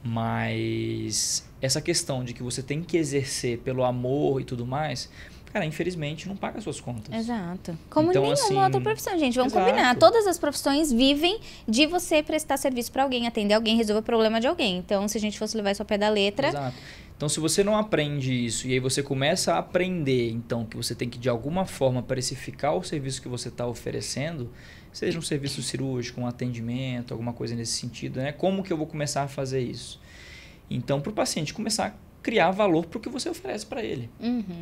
Mas essa questão de que você tem que exercer pelo amor e tudo mais... Cara, infelizmente, não paga as suas contas. Exato. Como então, nenhuma outra profissão, gente. Vamos combinar. Todas as profissões vivem de você prestar serviço para alguém, atender alguém, resolver o problema de alguém. Então, se a gente fosse levar isso ao pé da letra... Exato. Então, se você não aprende isso e aí você começa a aprender, então, que você tem que, de alguma forma, precificar o serviço que você está oferecendo, seja um serviço cirúrgico, um atendimento, alguma coisa nesse sentido, né? Como que eu vou começar a fazer isso? Então, para o paciente começar a criar valor para o que você oferece para ele,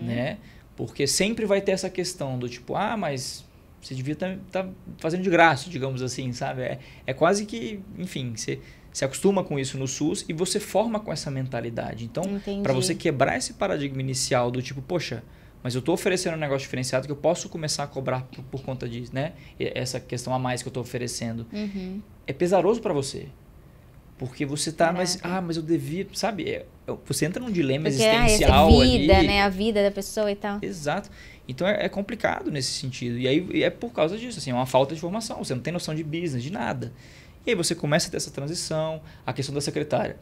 né? Porque sempre vai ter essa questão do tipo, mas você devia estar fazendo de graça, digamos assim, sabe? É quase que, enfim, você se acostuma com isso no SUS e você forma com essa mentalidade. Então, para você quebrar esse paradigma inicial do tipo, poxa, mas eu estou oferecendo um negócio diferenciado que eu posso começar a cobrar por conta disso, né? Essa questão a mais que eu estou oferecendo. É pesaroso para você. Porque você tá, mas eu devia, sabe? Você entra num dilema existencial essa vida, ali. Né? A vida da pessoa e tal. Exato. Então é complicado nesse sentido. E aí é por causa disso, assim, é uma falta de formação. Você não tem noção de business, de nada. E aí você começa a ter essa transição, a questão da secretária.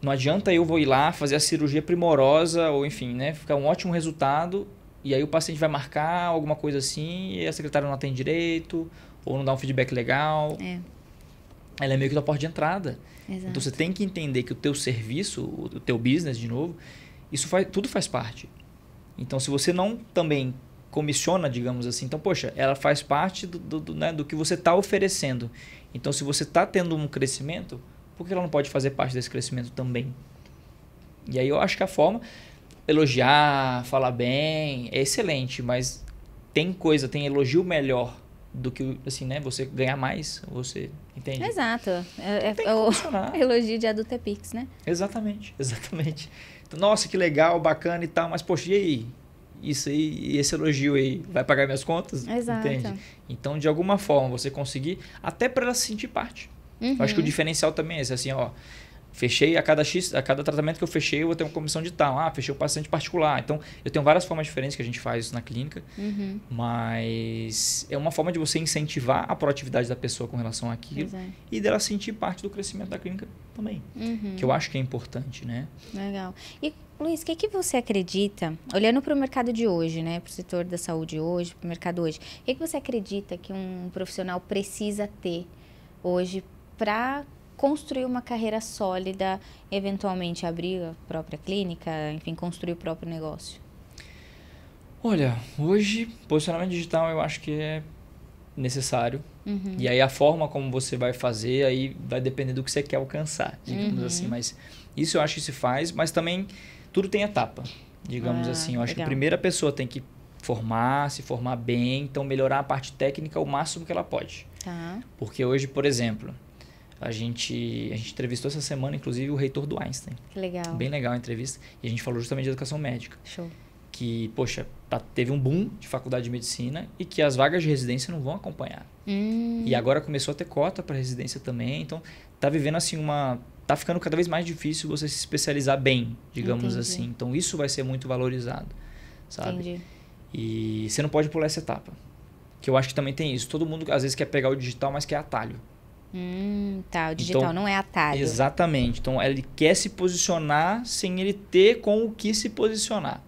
Não adianta eu vou ir lá fazer a cirurgia primorosa, ou enfim, né? Ficar um ótimo resultado, e aí o paciente vai marcar alguma coisa assim, e a secretária não atende direito, ou não dá um feedback legal. Ela é meio que a porta de entrada. Exato. Então você tem que entender que o teu serviço, o teu business, de novo, tudo faz parte. Então se você não também comissiona, digamos assim, então, poxa, ela faz parte do que você está oferecendo. Então se você está tendo um crescimento, por que ela não pode fazer parte desse crescimento também? E aí eu acho que a forma... elogiar, falar bem, é excelente, mas tem elogio melhor do que, assim, né? Você ganhar mais, você entende? Exato. Tem que funcionar. Elogio de adulto é Pix, né? Exatamente. Então, nossa, que legal, bacana e tal, mas poxa, e aí? Isso aí, esse elogio aí, vai pagar minhas contas? Exato. Entende? Então, de alguma forma, você conseguir, até para ela se sentir parte. Eu acho que o diferencial também é esse, assim, ó, fechei a cada tratamento que eu fechei, eu vou ter uma comissão de tal. Fechei o paciente particular. Então, eu tenho várias formas diferentes que a gente faz isso na clínica, mas é uma forma de você incentivar a proatividade da pessoa com relação àquilo e dela sentir parte do crescimento da clínica também, que eu acho que é importante, né? Legal. E, Luiz, o que você acredita, olhando para o mercado de hoje, né, para o setor da saúde hoje, para o mercado hoje, o que você acredita que um profissional precisa ter hoje para construir uma carreira sólida, eventualmente abrir a própria clínica, enfim, construir o próprio negócio? Olha, hoje, posicionamento digital eu acho que é necessário. E aí a forma como você vai fazer, aí vai depender do que você quer alcançar, digamos assim. Mas isso eu acho que se faz, mas também tudo tem etapa, digamos assim. Eu acho que a primeira pessoa tem que se formar bem, então melhorar a parte técnica o máximo que ela pode. Tá. Porque hoje, por exemplo, a gente entrevistou essa semana, inclusive, o reitor do Einstein. Que legal. Bem legal a entrevista. E a gente falou justamente de educação médica. Show. Que, poxa, teve um boom de faculdade de medicina e que as vagas de residência não vão acompanhar. E agora começou a ter cota para residência também. Então, tá vivendo assim tá ficando cada vez mais difícil você se especializar bem, digamos assim. Então, isso vai ser muito valorizado, sabe? Entendi. E você não pode pular essa etapa. Que eu acho que também tem isso. Todo mundo, às vezes, quer pegar o digital, mas quer atalho. Tá, o digital então, não é atalho. Exatamente. Então, ele quer se posicionar sem ele ter com o que se posicionar.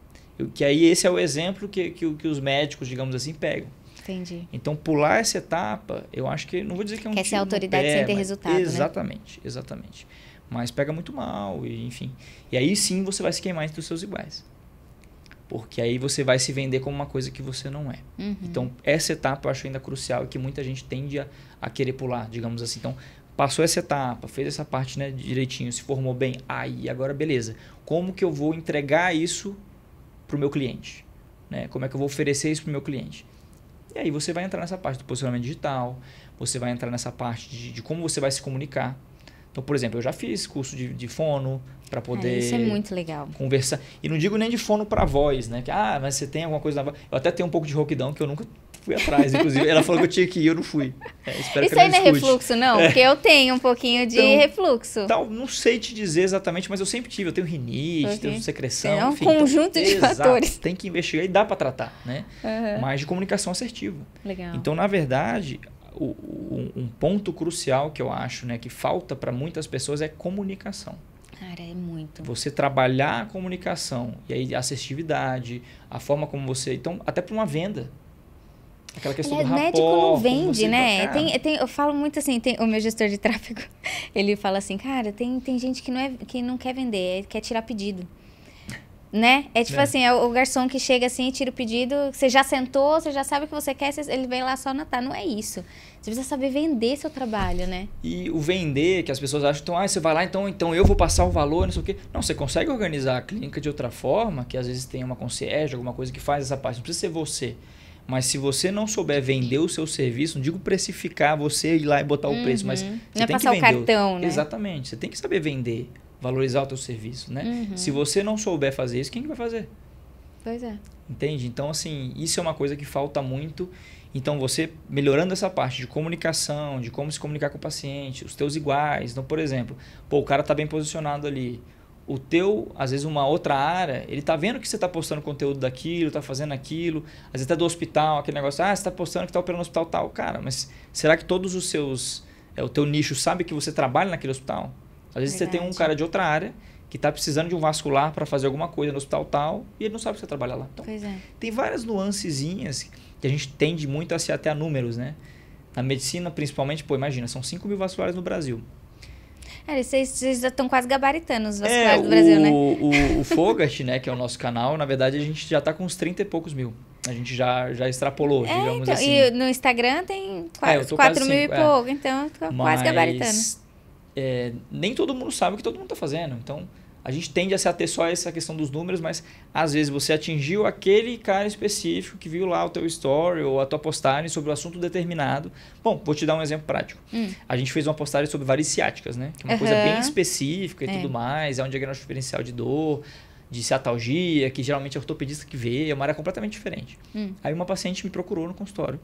Que aí esse é o exemplo que os médicos, digamos assim, pegam. Entendi. Então, pular essa etapa, eu acho que, não vou dizer que é um quer ser autoridade sem ter resultado, exatamente, né? Exatamente. Mas pega muito mal, e, enfim. E aí sim você vai se queimar entre os seus iguais. Porque aí você vai se vender como uma coisa que você não é. Então, essa etapa eu acho ainda crucial e que muita gente tende a querer pular, digamos assim. Então, passou essa etapa, fez essa parte, né, direitinho, se formou bem. Aí, agora beleza. Como que eu vou entregar isso para o meu cliente? Né? Como é que eu vou oferecer isso para o meu cliente? E aí você vai entrar nessa parte do posicionamento digital, você vai entrar nessa parte de como você vai se comunicar. Então, por exemplo, eu já fiz curso de fono para poder isso é muito legal. Conversar. E não digo nem de fono para voz, né? Que, mas você tem alguma coisa na voz. Eu até tenho um pouco de rouquidão que eu nunca fui atrás, inclusive. Ela falou que eu tinha que ir, eu não fui. Espero isso que aí não é refluxo, não? Porque eu tenho um pouquinho de refluxo. Não sei te dizer exatamente, mas eu sempre tive. Eu tenho rinite, tenho secreção. É um conjunto de fatores. Tem que investigar e dá para tratar, né? Mas de comunicação assertiva. Legal. Então, na verdade, um ponto crucial que eu acho, né, que falta para muitas pessoas é comunicação. Cara, é muito. Você trabalhar a comunicação e aí a assertividade, a forma como você... Então, até para uma venda. Aquela questão do rapport. Médico não vende, né? Eu falo muito assim, o meu gestor de tráfego, ele fala assim, cara, tem gente que não quer vender, quer tirar pedido. Né? É tipo assim, é o garçom que chega assim, tira o pedido, você já sentou, você já sabe o que você quer, ele vem lá só anotar. Não é isso. Você precisa saber vender seu trabalho, né? E o vender, que as pessoas acham, então, você vai lá, então eu vou passar o valor, não sei o quê. Não, você consegue organizar a clínica de outra forma, que às vezes tem uma concierge, alguma coisa que faz essa parte. Não precisa ser você. Mas se você não souber vender o seu serviço, não digo precificar, você ir lá e botar o preço, mas você não tem é passar que vender o cartão, né? Exatamente. Você tem que saber vender, valorizar o teu serviço, né? Se você não souber fazer isso, quem que vai fazer? Pois é. Entende? Então, assim, isso é uma coisa que falta muito. Então, você melhorando essa parte de comunicação, de como se comunicar com o paciente, os teus iguais. Então, por exemplo, o cara está bem posicionado ali. O teu, às vezes, uma outra área, ele tá vendo que você está postando conteúdo daquilo, tá fazendo aquilo, às vezes até do hospital, aquele negócio, você está postando que está operando no hospital tal. Cara, mas será que todos os seus, o teu nicho sabe que você trabalha naquele hospital? Às vezes você tem um cara de outra área que está precisando de um vascular para fazer alguma coisa no hospital tal e ele não sabe que você trabalha lá. Então, tem várias nuancezinhas que a gente tende muito a se ater a números, né? Na medicina, principalmente, imagina, são 5 mil vasculares no Brasil. Vocês já estão quase gabaritando os vasculares do Brasil, né? O Fogart, né, que é o nosso canal, na verdade, a gente já está com uns 30 e poucos mil. A gente já extrapolou, digamos então, assim. E no Instagram tem 4 mil e pouco, então eu tô quase gabaritando. Nem todo mundo sabe o que todo mundo está fazendo. Então, a gente tende a se ater só a essa questão dos números, mas às vezes você atingiu aquele cara específico que viu lá o teu story ou a tua postagem sobre um assunto determinado. Bom, vou te dar um exemplo prático. A gente fez uma postagem sobre varizes ciáticas, né? Que é uma coisa bem específica e tudo mais, é um diagnóstico diferencial de dor, de ciatalgia, que geralmente é ortopedista que vê, é uma área completamente diferente. Aí uma paciente me procurou no consultório,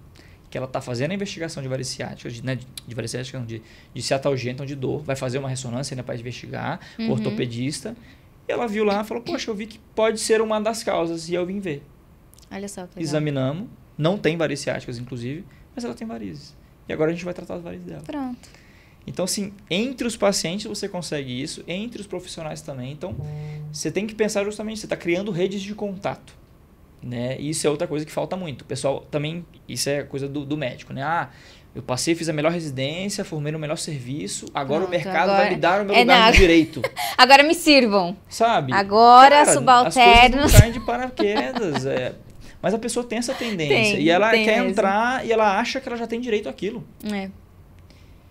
que ela está fazendo a investigação de varizes ciáticas, de varizes ciáticas, não, de ciatalgia, então de dor, vai fazer uma ressonância, né, para investigar, o ortopedista, e ela viu lá e falou, poxa, eu vi que pode ser uma das causas, e eu vim ver. Olha só que legal. Examinamos, não tem varizes ciáticas, inclusive, mas ela tem varizes. E agora a gente vai tratar as varizes dela. Pronto. Então, assim, entre os pacientes você consegue isso, entre os profissionais também. Então, você tem que pensar justamente, você está criando redes de contato. Né? E isso é outra coisa que falta muito. O pessoal também, isso é coisa do médico, né? Ah, eu passei, fiz a melhor residência, formei no melhor serviço, agora o mercado vai me dar o meu lugar no direito. Agora me sirvam. Sabe? Agora, cara, subalternos. As coisas não caem de paraquedas. Mas a pessoa tem essa tendência. E ela quer entrar e ela acha que ela já tem direito àquilo.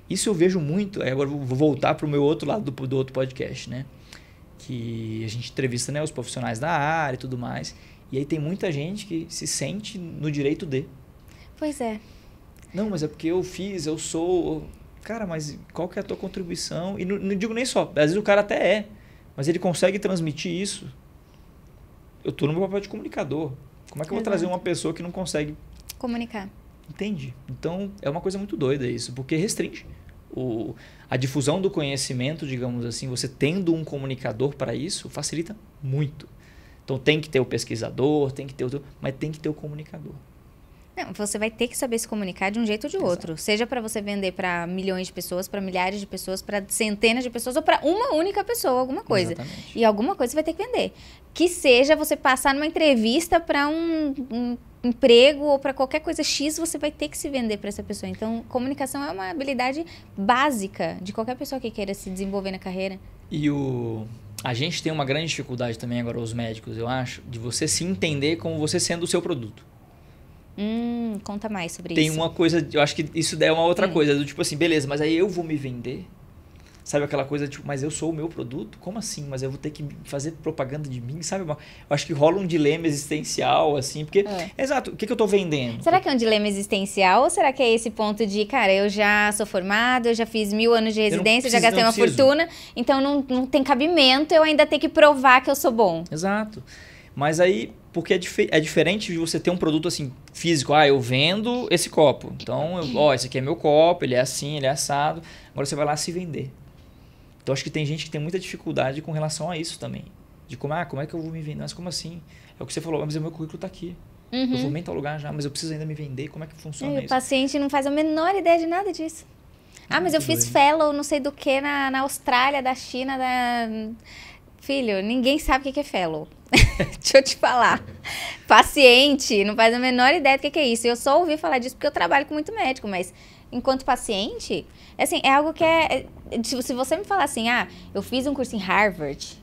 Isso eu vejo muito. Agora vou voltar para o meu outro lado do outro podcast, né? Que a gente entrevista, né, os profissionais da área e tudo mais. E aí tem muita gente que se sente no direito de. Pois é. Não, mas é porque eu fiz, eu sou... Cara, mas qual que é a tua contribuição? E não digo nem só. Às vezes o cara até é. Mas ele consegue transmitir isso. Eu estou no meu papel de comunicador. Como é que eu vou trazer uma pessoa que não consegue... comunicar. Entende? Então, é uma coisa muito doida isso. Porque restringe a difusão do conhecimento, digamos assim. Você tendo um comunicador para isso, facilita muito. Então tem que ter o pesquisador, tem que ter mas tem que ter o comunicador. Não, você vai ter que saber se comunicar de um jeito ou de outro. Seja para você vender para milhões de pessoas, para milhares de pessoas, para centenas de pessoas ou para uma única pessoa, alguma coisa. Exatamente. E alguma coisa você vai ter que vender. Que seja você passar numa entrevista para um emprego ou para qualquer coisa X, você vai ter que se vender para essa pessoa. Então, comunicação é uma habilidade básica de qualquer pessoa que queira se desenvolver na carreira. E a gente tem uma grande dificuldade também agora, os médicos, eu acho, de você se entender como você sendo o seu produto. Conta mais sobre Tem isso. Tem uma coisa, eu acho que isso é uma outra coisa, do tipo assim, beleza, mas aí eu vou me vender? Sabe aquela coisa, tipo, mas eu sou o meu produto? Como assim? Mas eu vou ter que fazer propaganda de mim? Sabe? Eu acho que rola um dilema existencial, assim, porque... Exato, o que eu tô vendendo? Será que é um dilema existencial ou será que é esse ponto de, cara, eu já sou formado, eu já fiz 1000 anos de residência, já gastei uma fortuna, então não tem cabimento eu ainda ter que provar que eu sou bom. Exato. Mas aí, porque é diferente de você ter um produto assim, físico. Ah, eu vendo esse copo. Então, esse aqui é meu copo, ele é assim, ele é assado. Agora você vai lá se vender. Então, acho que tem gente que tem muita dificuldade com relação a isso também. De como é que eu vou me vender? Mas como assim? É o que você falou, mas o meu currículo está aqui. Eu vou em tal lugar já, mas eu preciso ainda me vender. Como é que funciona isso? O paciente não faz a menor ideia de nada disso. Mas eu fiz fellow não sei do que na Austrália, da China, Filho, ninguém sabe o que é fellow. Deixa eu te falar. Paciente não faz a menor ideia do que é isso. Eu só ouvi falar disso porque eu trabalho com muito médico, mas enquanto paciente, assim, é algo que se você me falar assim, eu fiz um curso em Harvard,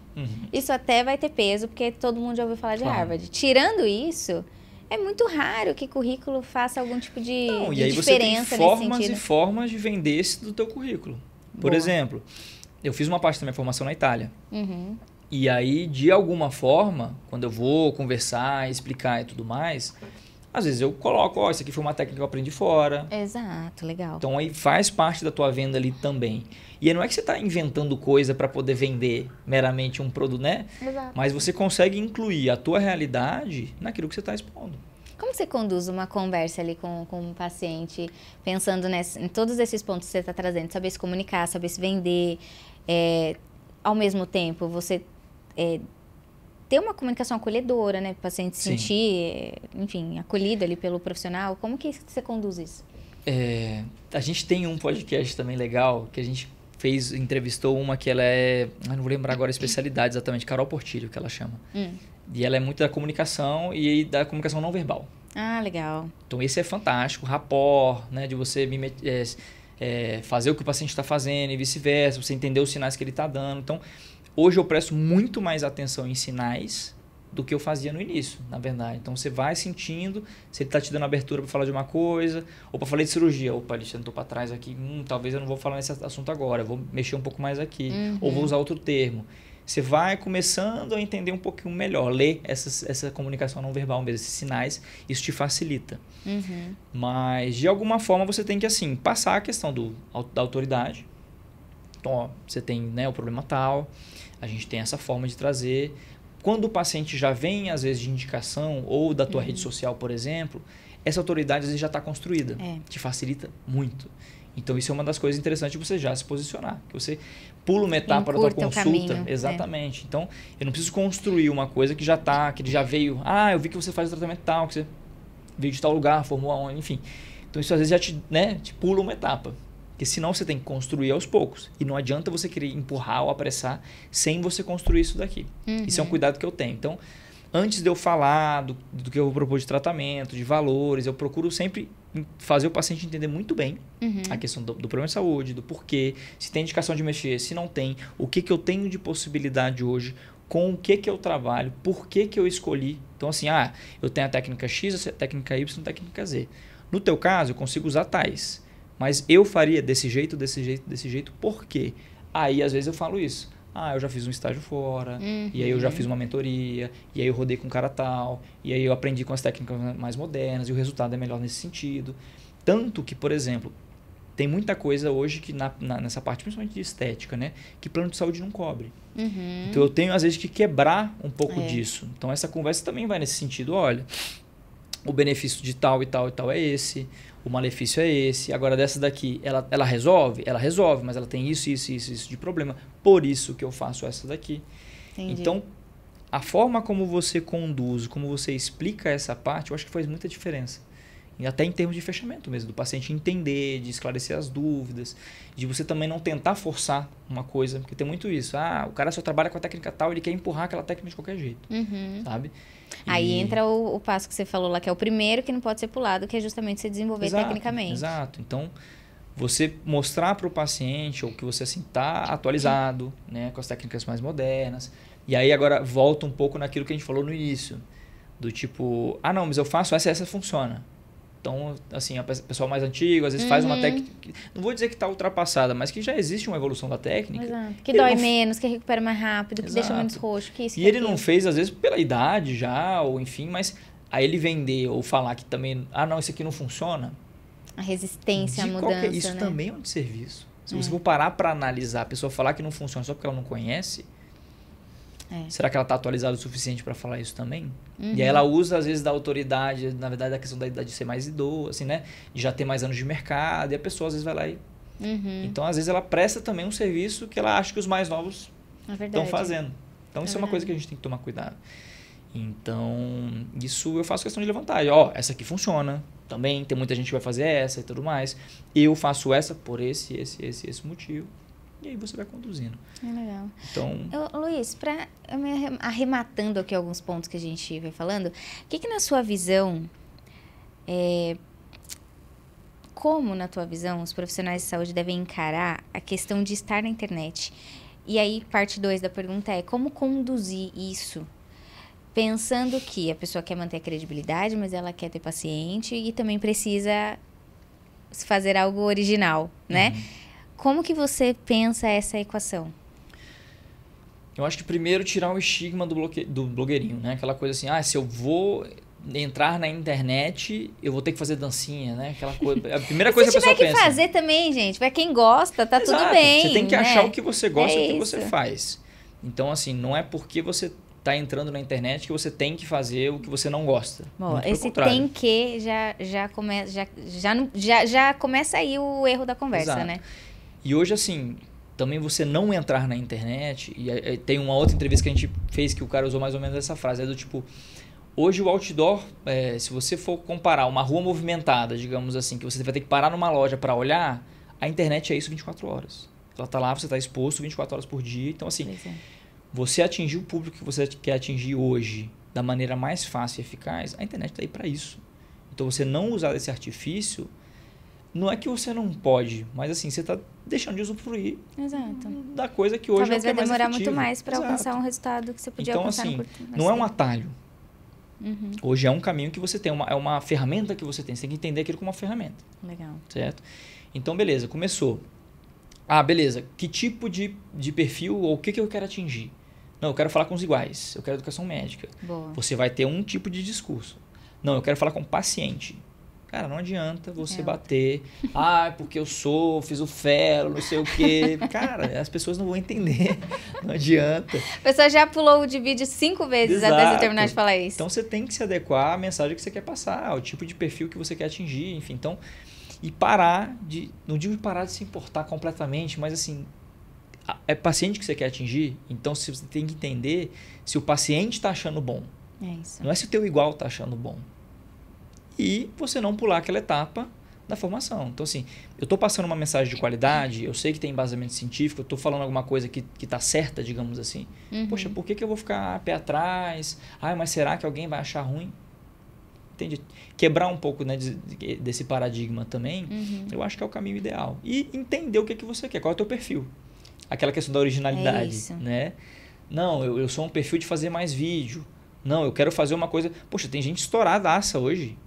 isso até vai ter peso, porque todo mundo já ouviu falar de Harvard. Tirando isso, é muito raro que currículo faça algum tipo de diferença e aí você tem formas nesse sentido. E formas de vender esse do teu currículo. Por exemplo, eu fiz uma parte da minha formação na Itália. E aí, de alguma forma, quando eu vou conversar, explicar e tudo mais, às vezes eu coloco, isso aqui foi uma técnica que eu aprendi fora. Exato, legal. Então aí faz parte da tua venda ali também. E aí não é que você está inventando coisa para poder vender meramente um produto, né? Exato. Mas você consegue incluir a tua realidade naquilo que você está expondo. Como você conduz uma conversa ali com um paciente, pensando em todos esses pontos que você está trazendo? Saber se comunicar, saber se vender, ao mesmo tempo você ter uma comunicação acolhedora, né? Para o paciente se sentir, enfim, acolhido ali pelo profissional. Como que você conduz isso? A gente tem um podcast também legal que a gente entrevistou uma que ela não vou lembrar agora a especialidade exatamente, Carol Portillo, que ela chama. E ela é muito da comunicação e da comunicação não verbal. Ah, legal. Então esse é fantástico, rapport, né? De você fazer o que o paciente está fazendo e vice-versa, você entender os sinais que ele está dando. Então, hoje eu presto muito mais atenção em sinais do que eu fazia no início, na verdade. Então, você vai sentindo se ele está te dando abertura para falar de uma coisa, ou para falar de cirurgia. Opa, Alexandre, estou para trás aqui. Talvez eu não vou falar nesse assunto agora, eu vou mexer um pouco mais aqui. Ou vou usar outro termo. você vai começando a entender um pouquinho melhor, ler essa comunicação não verbal mesmo, esses sinais, isso te facilita. Mas, de alguma forma, você tem que, assim, passar a questão da autoridade. Então, ó, você tem, né, o problema tal, a gente tem essa forma de trazer. Quando o paciente já vem, às vezes, de indicação ou da tua rede social, por exemplo, essa autoridade, às vezes, já está construída. Te facilita muito. Então, isso é uma das coisas interessantes de você já se posicionar. Que você pula uma etapa da tua consulta. Caminho, exatamente. Então, eu não preciso construir uma coisa que ele já veio. Eu vi que você faz o tratamento tal, que você veio de tal lugar, formou aonde, enfim. Então, isso às vezes já te pula uma etapa. Porque senão você tem que construir aos poucos. E não adianta você querer empurrar ou apressar sem você construir isso daqui. Isso é um cuidado que eu tenho. Então, antes de eu falar do que eu vou propor de tratamento, de valores, eu procuro sempre fazer o paciente entender muito bem a questão do problema de saúde, do porquê, se tem indicação de mexer, se não tem, o que eu tenho de possibilidade hoje, com o que eu trabalho, por que eu escolhi. Então, assim, eu tenho a técnica X, a técnica Y, a técnica Z. No teu caso, eu consigo usar tais, mas eu faria desse jeito, por quê? Aí, às vezes, eu falo isso. Eu já fiz um estágio fora, e aí eu já fiz uma mentoria, e aí eu rodei com um cara tal, e aí eu aprendi com as técnicas mais modernas, e o resultado é melhor nesse sentido. Tanto que, por exemplo, tem muita coisa hoje que nessa parte, principalmente de estética, né, que plano de saúde não cobre. Então eu tenho, às vezes, que quebrar um pouco disso. Então essa conversa também vai nesse sentido. Olha, o benefício de tal e tal e tal é esse, o malefício é esse. Agora, dessa daqui, ela resolve? Ela resolve, mas ela tem isso de problema. Por isso que eu faço essa daqui. Entendi. Então, a forma como você conduz, como você explica essa parte, eu acho que faz muita diferença. E até em termos de fechamento mesmo, do paciente entender, de esclarecer as dúvidas, de você também não tentar forçar uma coisa, porque tem muito isso. O cara só trabalha com a técnica tal, ele quer empurrar aquela técnica de qualquer jeito, sabe? Aí entra o passo que você falou lá, que é o primeiro que não pode ser pulado, que é justamente você desenvolver tecnicamente. Exato. Então, você mostrar para o paciente ou que você assim está atualizado, né, com as técnicas mais modernas. E aí agora volta um pouco naquilo que a gente falou no início, do tipo, não, mas eu faço essa funciona. Então, assim, o pessoal mais antigo, às vezes faz uma técnica, não vou dizer que está ultrapassada, mas que já existe uma evolução da técnica. Exato. Que dói menos, que recupera mais rápido, que deixa menos roxo, que isso, que E ele não fez, às vezes, pela idade já, ou enfim, mas aí ele vender ou falar que também, não, isso aqui não funciona. A resistência à mudança, isso né? também é um desserviço. Se você for parar para analisar, a pessoa falar que não funciona só porque ela não conhece, será que ela está atualizada o suficiente para falar isso também? E aí ela usa, às vezes, da autoridade, na verdade, da questão da idade de ser mais idoso, assim, né? De já ter mais anos de mercado, e a pessoa, às vezes, vai lá e... Então, às vezes, ela presta também um serviço que ela acha que os mais novos estão fazendo. Então, isso é uma coisa que a gente tem que tomar cuidado. Então, isso eu faço questão de levantar. Essa aqui funciona também, tem muita gente que vai fazer essa e tudo mais. Eu faço essa por esse motivo. E aí você vai conduzindo. Legal. Então... Luiz, arrematando aqui alguns pontos que a gente vai falando, o que na sua visão, como na tua visão os profissionais de saúde devem encarar a questão de estar na internet? E aí, parte 2 da pergunta é, como conduzir isso? Pensando que a pessoa quer manter a credibilidade, mas ela quer ter paciente e também precisa fazer algo original, né? Como que você pensa essa equação? Eu acho que primeiro tirar o estigma do blogueirinho, né? Aquela coisa assim, se eu vou entrar na internet, eu vou ter que fazer dancinha, né? Aquela coisa, a primeira coisa que a pessoa pensa. Se tiver que fazer também, gente, pra quem gosta, tá tudo bem. Você tem que achar o que você gosta e o que você faz. Então, assim, não é porque você tá entrando na internet que você tem que fazer o que você não gosta. Bom, esse tem que já começa aí o erro da conversa, né? E hoje, assim, também você não entrar na internet, e tem uma outra entrevista que a gente fez que o cara usou mais ou menos essa frase, do tipo, hoje o outdoor, se você for comparar uma rua movimentada, digamos assim, que você vai ter que parar numa loja para olhar, a internet é isso 24 horas. Ela tá lá, você tá exposto 24 horas por dia, então assim, você atingir o público que você quer atingir hoje da maneira mais fácil e eficaz, a internet tá aí para isso. Então você não usar esse artifício, não é que você não pode, mas assim, você está deixando de usufruir da coisa que hoje talvez é o que é mais vai demorar efetivo. muito mais para alcançar um resultado que você podia alcançar assim, no curto. Não é um atalho. Hoje é um caminho que você tem, é uma ferramenta que você tem. Você tem que entender aquilo como uma ferramenta. Legal. Certo? Então, beleza, começou. Beleza, que tipo de perfil ou o que eu quero atingir? Não, eu quero falar com os iguais. Eu quero educação médica. Boa. Você vai ter um tipo de discurso. Não, eu quero falar com o paciente. Cara, não adianta você bater. Porque eu fiz o fellow, não sei o quê. Cara, as pessoas não vão entender. Não adianta. A pessoa já pulou de vídeo 5 vezes Exato. até você terminar de falar isso. Então você tem que se adequar à mensagem que você quer passar, ao tipo de perfil que você quer atingir, enfim. Então, e não digo parar de se importar completamente, mas assim, é paciente que você quer atingir, então você tem que entender se o paciente está achando bom. É isso. Não é se o teu igual está achando bom. E você não pular aquela etapa da formação. Então, assim, eu estou passando uma mensagem de qualidade, eu sei que tem embasamento científico, eu estou falando alguma coisa que está certa, digamos assim. Poxa, por que eu vou ficar pé atrás? Mas será que alguém vai achar ruim? Entende? Quebrar um pouco, né, desse paradigma também, eu acho que é o caminho ideal. E entender o que você quer, qual é o teu perfil. Aquela questão da originalidade, né? Não, eu sou um perfil de fazer mais vídeo. Não, eu quero fazer uma coisa... Poxa, tem gente estouradaça hoje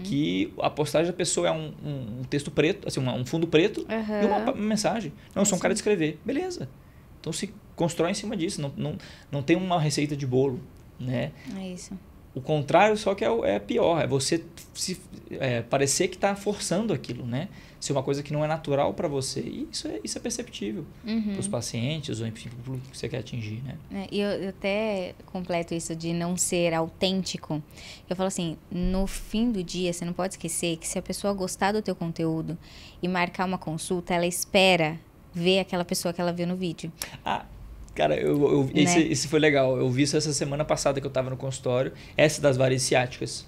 que a postagem da pessoa é um texto preto, assim, um fundo preto e uma mensagem. Não, eu sou um cara de escrever. Beleza. Então se constrói em cima disso. Não tem uma receita de bolo, né? É isso. O contrário só que é pior. É você parecer que está forçando aquilo, né? Ser uma coisa que não é natural para você. E isso é perceptível para os pacientes ou enfim, para o público que você quer atingir, né? E eu até completo isso de não ser autêntico. Eu falo assim, no fim do dia, você não pode esquecer que se a pessoa gostar do teu conteúdo e marcar uma consulta, ela espera ver aquela pessoa que ela viu no vídeo. Cara, esse foi legal. Eu vi isso essa semana passada que eu estava no consultório. Essa das varizes ciáticas.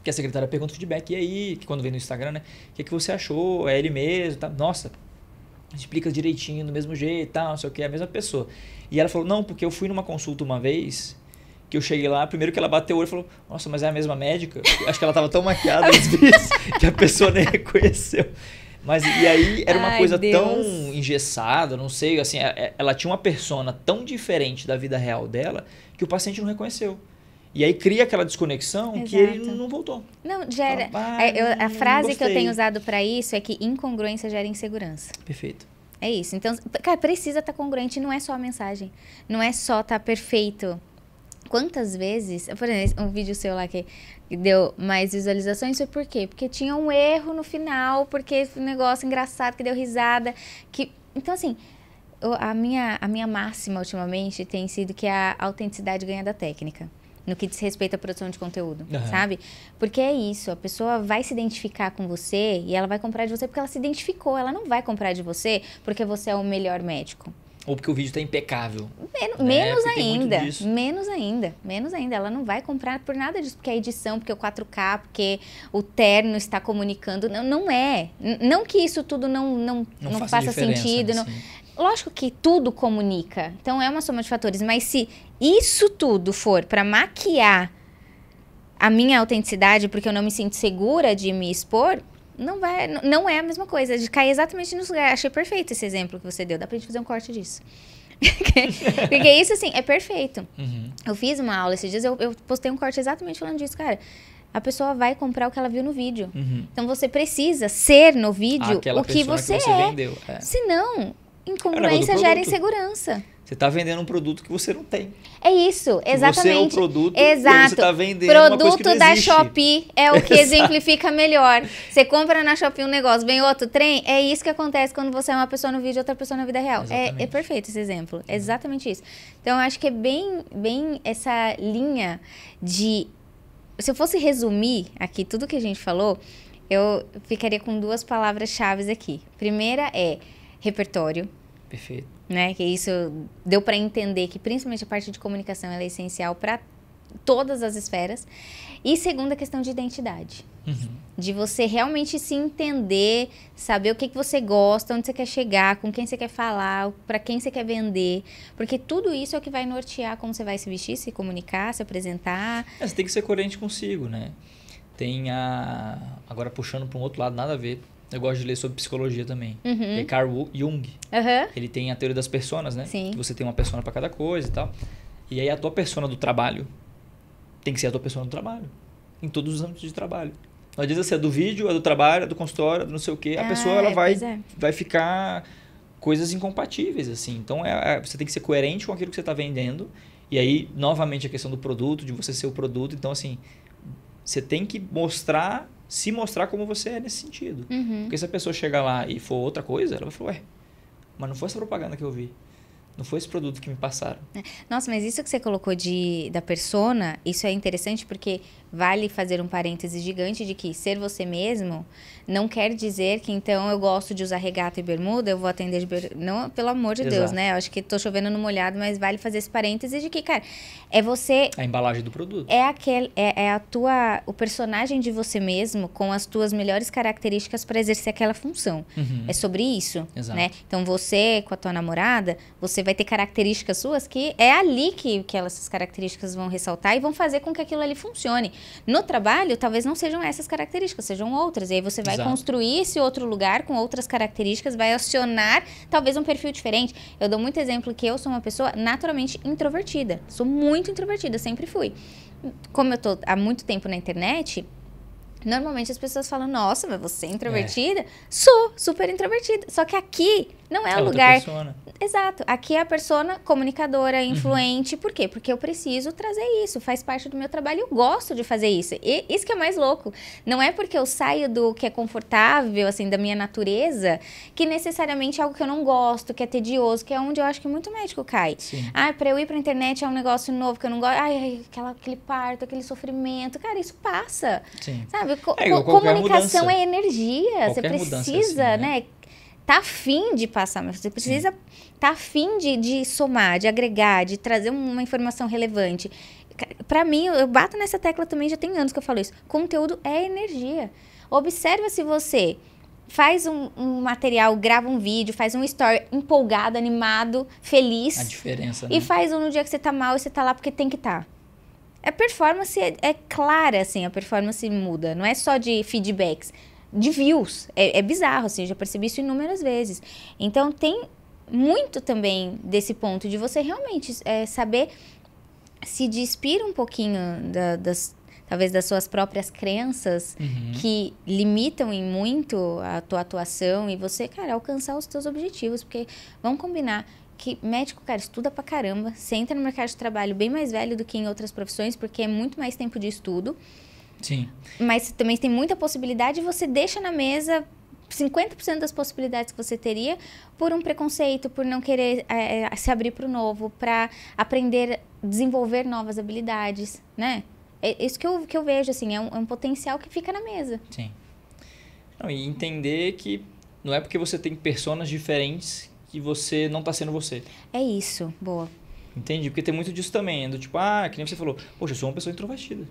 Que a secretária pergunta feedback. E aí, que quando vem no Instagram, né? O que você achou? É ele mesmo? Tá? Nossa, explica direitinho, do mesmo jeito, tal, não sei o que, é a mesma pessoa. E ela falou, não, porque eu fui numa consulta uma vez, que eu cheguei lá, primeiro que ela bateu o olho e falou, nossa, mas é a mesma médica? Acho que ela estava tão maquiada às vezes que a pessoa nem reconheceu. Mas e aí era uma coisa tão engessada, não sei, assim, ela tinha uma persona tão diferente da vida real dela que o paciente não reconheceu. E aí cria aquela desconexão que ele não voltou. Não, gera. A frase que eu tenho usado para isso é que incongruência gera insegurança. Perfeito. É isso. Então, cara, precisa estar congruente, não é só a mensagem. Não é só estar perfeito. Quantas vezes, por exemplo, um vídeo seu lá que deu mais visualizações, foi por quê? Porque tinha um erro no final, porque um negócio engraçado que deu risada. Então, assim, a minha máxima ultimamente tem sido que a autenticidade ganha da técnica. No que diz respeito à produção de conteúdo, sabe? Porque é isso, a pessoa vai se identificar com você e ela vai comprar de você porque ela se identificou. Ela não vai comprar de você porque você é o melhor médico. Ou porque o vídeo está impecável. Menos ainda. Ela não vai comprar por nada disso, porque a edição, porque o 4K, porque o terno está comunicando. Não é. Não que isso tudo não faça sentido. Né? Lógico que tudo comunica. Então, é uma soma de fatores. Mas se isso tudo for para maquiar a minha autenticidade, porque eu não me sinto segura de me expor, não é a mesma coisa. De cair exatamente no lugar. Achei perfeito esse exemplo que você deu. Dá pra gente fazer um corte disso. Porque isso, assim, é perfeito. Eu fiz uma aula esses dias, eu postei um corte exatamente falando disso, cara. A pessoa vai comprar o que ela viu no vídeo. Então, você precisa ser no vídeo o que você é. Vendeu. Senão, incongruência gera insegurança. Você está vendendo um produto que você não tem. É isso, exatamente. Você é o produto e você está vendendo uma coisa que não existe. Produto da Shopee é o que exemplifica melhor. Você compra na Shopee um negócio, vem outro trem, é isso que acontece quando você é uma pessoa no vídeo e outra pessoa na vida real. É perfeito esse exemplo, é exatamente isso. Então, eu acho que é bem essa linha de... Se eu fosse resumir aqui tudo que a gente falou, eu ficaria com 2 palavras-chave aqui. Primeira é repertório. Perfeito. Né? Que isso deu para entender que principalmente a parte de comunicação ela é essencial para todas as esferas. E segunda, a questão de identidade. De você realmente se entender, saber o que você gosta, onde você quer chegar, com quem você quer falar, para quem você quer vender. Porque tudo isso é o que vai nortear como você vai se vestir, se comunicar, se apresentar. Você tem que ser coerente consigo, né? Agora puxando para um outro lado, nada a ver. Eu gosto de ler sobre psicologia também. Tem Carl Jung. Ele tem a teoria das personas, né? Sim. Que você tem uma persona para cada coisa e tal. E aí a tua persona do trabalho tem que ser a tua persona do trabalho. Em todos os âmbitos de trabalho. Não adianta ser do vídeo, a do trabalho, a do consultório, a do não sei o quê. A pessoa ela vai ficar coisas incompatíveis, assim. Então, você tem que ser coerente com aquilo que você está vendendo. E aí, novamente, a questão do produto, de você ser o produto. Então, assim, você tem que se mostrar como você é nesse sentido. Porque se a pessoa chegar lá e for outra coisa, ela vai falar, ué, mas não foi essa propaganda que eu vi. Não foi esse produto que me passaram. Nossa, mas isso que você colocou da persona, isso é interessante porque vale fazer um parêntese gigante de que ser você mesmo não quer dizer que então eu gosto de usar regata e bermuda, eu vou atender de bermuda. Não, pelo amor de Deus, né? Eu acho que tô chovendo no molhado, mas vale fazer esse parêntese de que, cara, é você... A embalagem do produto. O personagem de você mesmo com as tuas melhores características para exercer aquela função. É sobre isso, né? Então, você com a tua namorada, você vai ter características suas que é ali que essas características vão ressaltar e vão fazer com que aquilo ali funcione. No trabalho, talvez não sejam essas características, sejam outras. E aí você vai construir esse outro lugar com outras características, vai acionar talvez um perfil diferente. Eu dou muito exemplo que eu sou uma pessoa naturalmente introvertida. Sou muito introvertida, sempre fui. Como eu tô há muito tempo na internet... Normalmente as pessoas falam, nossa, mas você é introvertida? Sou super introvertida. Só que aqui não é o lugar... Persona. Exato. Aqui é a persona comunicadora, influente. Por quê? Porque eu preciso trazer isso. Faz parte do meu trabalho. Eu gosto de fazer isso. E isso que é mais louco. Não é porque eu saio do que é confortável, assim, da minha natureza, que necessariamente é algo que eu não gosto, que é tedioso, que é onde eu acho que muito médico cai. Sim. Pra eu ir pra internet é um negócio novo que eu não gosto. Aquele parto, aquele sofrimento. Cara, isso passa. Sim. Sabe? Comunicação mudança. É energia. Você precisa, assim, né? Tá afim de passar, mas você precisa tá afim de somar, de agregar, de trazer uma informação relevante. Pra mim, eu bato nessa tecla também, já tem anos que eu falo isso. Conteúdo é energia. Observa se você faz um material, grava um vídeo, faz um story empolgado, animado, feliz. A diferença, né? E faz um no dia que você tá mal e você tá lá porque tem que estar. A performance é clara, assim, a performance muda. Não é só de feedbacks, de views. É bizarro, assim, eu já percebi isso inúmeras vezes. Então, tem muito também desse ponto de você realmente saber se despir um pouquinho talvez das suas próprias crenças que limitam em muito a tua atuação e você, cara, alcançar os teus objetivos. Porque, vamos combinar, que médico, cara, estuda pra caramba. Você entra no mercado de trabalho bem mais velho do que em outras profissões, porque é muito mais tempo de estudo. Sim. Mas também tem muita possibilidade e você deixa na mesa 50% das possibilidades que você teria por um preconceito, por não querer se abrir para o novo, para aprender, desenvolver novas habilidades, né? É isso que eu vejo, assim, é um potencial que fica na mesa. Sim. Não, e entender que não é porque você tem personas diferentes que você não está sendo você. É isso, boa. Entende? Porque tem muito disso também, do tipo, que nem você falou, poxa, eu sou uma pessoa introvertida.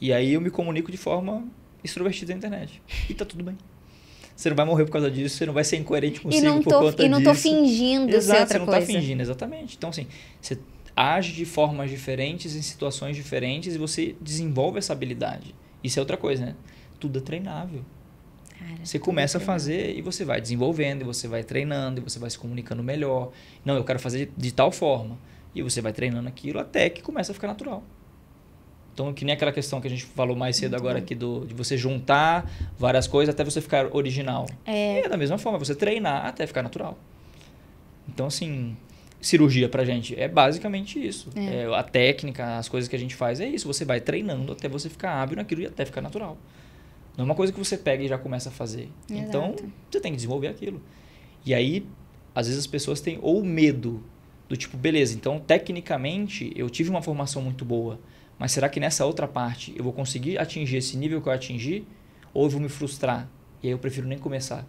E aí eu me comunico de forma extrovertida na internet. E tá tudo bem. Você não vai morrer por causa disso, você não vai ser incoerente consigo por conta disso. E não tô fingindo ser outra coisa. Você não tá fingindo, exatamente. Então, assim, você age de formas diferentes, em situações diferentes, e você desenvolve essa habilidade. Isso é outra coisa, né? Tudo é treinável. Cara, você começa a fazer e você vai desenvolvendo, e você vai treinando, e você vai se comunicando melhor. Não, eu quero fazer de tal forma. E você vai treinando aquilo até que começa a ficar natural. Então, que nem aquela questão que a gente falou mais cedo agora aqui de você juntar várias coisas até você ficar original. É da mesma forma, você treinar até ficar natural. Então, assim, cirurgia pra gente é basicamente isso. A técnica, as coisas que a gente faz é isso. Você vai treinando até você ficar hábil naquilo e até ficar natural. Não é uma coisa que você pega e já começa a fazer. Exato. Então, você tem que desenvolver aquilo. E aí, às vezes as pessoas têm ou medo do tipo, beleza, então, tecnicamente, eu tive uma formação muito boa, mas será que nessa outra parte eu vou conseguir atingir esse nível que eu atingi? Ou eu vou me frustrar? E aí eu prefiro nem começar.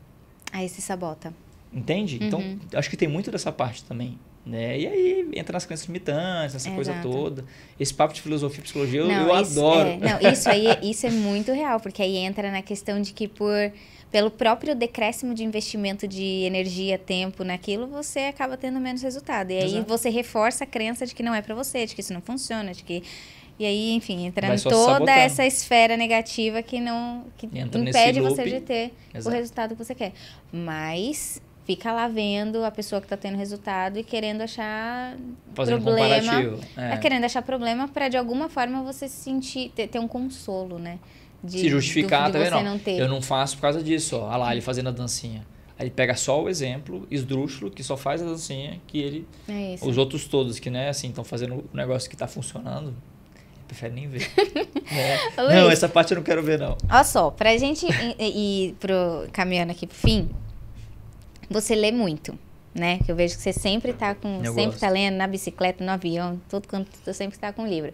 Aí se sabota. Entende? Então, acho que tem muito dessa parte também. Né? E aí entra nas crenças limitantes, essa coisa toda. Esse papo de filosofia e psicologia eu adoro. Isso é muito real, porque aí entra na questão de que pelo próprio decréscimo de investimento de energia, tempo naquilo, você acaba tendo menos resultado. E aí você reforça a crença de que não é pra você, de que isso não funciona, de que... E aí, enfim, entra em toda essa esfera negativa que impede você de ter o resultado que você quer. Mas fica lá vendo a pessoa que está tendo resultado e querendo achar problema. Querendo achar problema para, de alguma forma, você se sentir, ter um consolo, né? Se justificar, tá vendo? Eu não faço por causa disso, ó. Olha lá, ele fazendo a dancinha. Aí ele pega só o exemplo esdrúxulo, que só faz a dancinha, que ele... Os outros todos que, né, assim, estão fazendo o negócio que tá funcionando, prefere nem ver. Não, essa parte eu não quero ver, não. Olha só, pra gente ir caminhando aqui pro fim, você lê muito, né? Que eu vejo que você sempre tá tá lendo na bicicleta, no avião, todo canto, você sempre tá com livro.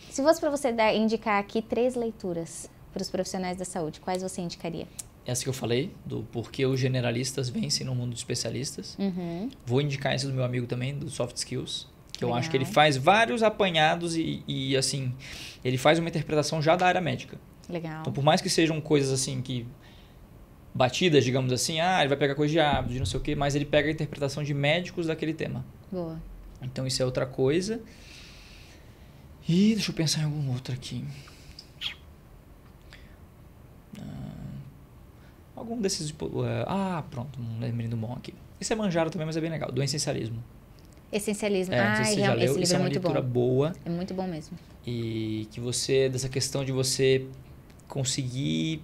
Se fosse pra você indicar aqui 3 leituras para os profissionais da saúde, quais você indicaria? Essa que eu falei, do porquê os generalistas vencem no mundo dos especialistas. Vou indicar esse do meu amigo também, do Soft Skills, que eu acho que ele faz vários apanhados e, assim, ele faz uma interpretação já da área médica. Legal. Então, por mais que sejam coisas, assim, que batidas, digamos assim, ele vai pegar coisa de hábito, de não sei o quê, mas ele pega a interpretação de médicos daquele tema. Boa. Então, isso é outra coisa. E deixa eu pensar em algum outro aqui. Algum desses... pronto, um lembrando bom aqui. Esse é manjaro também, mas é bem legal. Do essencialismo. Essencialismo. Não sei se você já leu. Esse livro é uma leitura boa. É muito bom mesmo. E que você... Dessa questão de você conseguir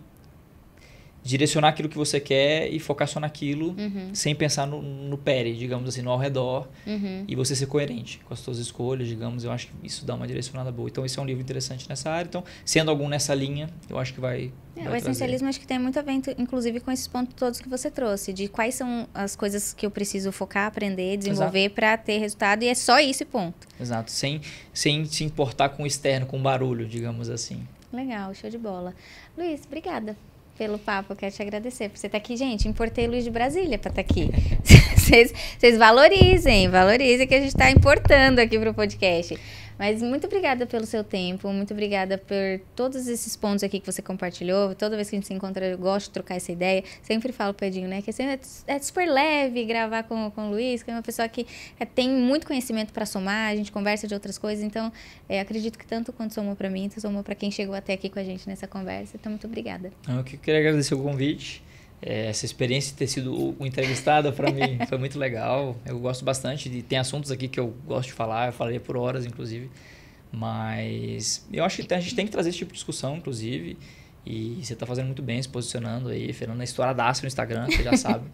direcionar aquilo que você quer e focar só naquilo, sem pensar no pere, digamos assim, no ao redor, e você ser coerente com as suas escolhas, digamos. Eu acho que isso dá uma direcionada boa. Então, esse é um livro interessante nessa área. Então, sendo algum nessa linha, eu acho que vai o essencialismo acho que tem muito a ver, inclusive, com esses pontos todos que você trouxe, de quais são as coisas que eu preciso focar, aprender, desenvolver para ter resultado, e é só isso e ponto. Exato, sem se importar com o externo, com o barulho, digamos assim. Legal, show de bola. Luiz, obrigada pelo papo, eu quero te agradecer por você estar aqui, gente. Importei Luiz de Brasília para estar aqui. Vocês valorizem que a gente está importando aqui para o podcast. Mas muito obrigada pelo seu tempo, muito obrigada por todos esses pontos aqui que você compartilhou. Toda vez que a gente se encontra, eu gosto de trocar essa ideia. Sempre falo pro Edinho, né, que assim, é super leve gravar com o Luiz, que é uma pessoa que tem muito conhecimento para somar, a gente conversa de outras coisas. Então, acredito que tanto quanto somou para mim, somou para quem chegou até aqui com a gente nessa conversa. Então, muito obrigada. Eu queria agradecer o convite. Essa experiência de ter sido o entrevistado para mim foi muito legal. Eu gosto bastante tem assuntos aqui que eu gosto de falar, eu falei por horas, inclusive. Mas eu acho que a gente tem que trazer esse tipo de discussão, inclusive. E você está fazendo muito bem, se posicionando aí, Fernanda, estouradaça no Instagram, você já sabe.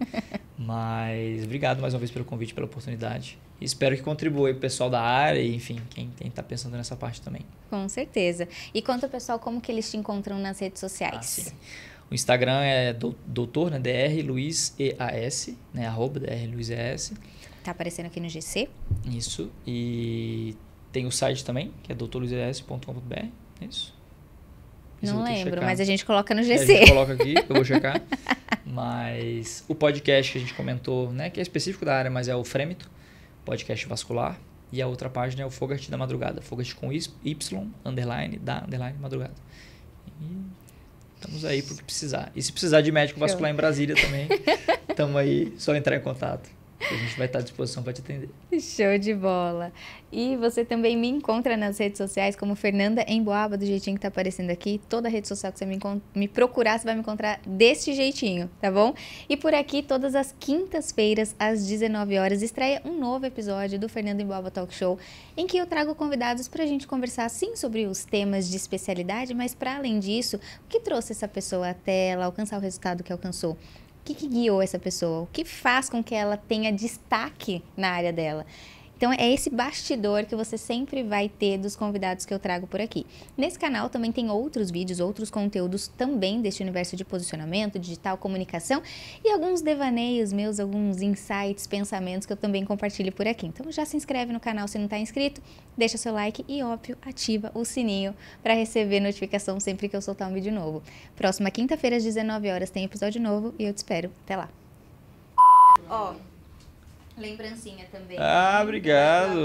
Mas obrigado mais uma vez pelo convite, pela oportunidade. E espero que contribua aí o pessoal da área e, enfim, quem está pensando nessa parte também. Com certeza. E conta, pessoal, como que eles te encontram nas redes sociais. Sim. O Instagram é doutor, né? Dr. Luiz EAS, né? @Dr. Luiz EAS. Tá aparecendo aqui no GC. Isso. E tem o site também, que é drluizeas.com.br. É isso. Não lembro, mas a gente coloca no GC. A gente coloca aqui, eu vou checar. Mas o podcast que a gente comentou, né? Que é específico da área, mas é o Frêmito, podcast vascular. E a outra página é o Fogart da Madrugada. Fogart com Y, madrugada. E estamos aí pro que precisar. E se precisar de médico vascular em Brasília também, estamos aí, só entrar em contato. A gente vai estar à disposição para te atender. Show de bola. E você também me encontra nas redes sociais como Fernanda Emboaba, do jeitinho que tá aparecendo aqui. Toda rede social que você me procurar, você vai me encontrar desse jeitinho, tá bom? E por aqui, todas as quintas-feiras, às 19 horas, estreia um novo episódio do Fernanda Emboaba Talk Show, em que eu trago convidados pra gente conversar, sim, sobre os temas de especialidade, mas para além disso, o que trouxe essa pessoa até ela alcançar o resultado que alcançou? O que guiou essa pessoa? O que faz com que ela tenha destaque na área dela? Então, é esse bastidor que você sempre vai ter dos convidados que eu trago por aqui. Nesse canal também tem outros vídeos, outros conteúdos também deste universo de posicionamento, digital, comunicação e alguns devaneios meus, alguns insights, pensamentos que eu também compartilho por aqui. Então, já se inscreve no canal se não está inscrito, deixa seu like e, óbvio, ativa o sininho para receber notificação sempre que eu soltar um vídeo novo. Próxima quinta-feira, às 19 horas, tem episódio novo e eu te espero. Até lá! Lembrancinha também. Obrigado.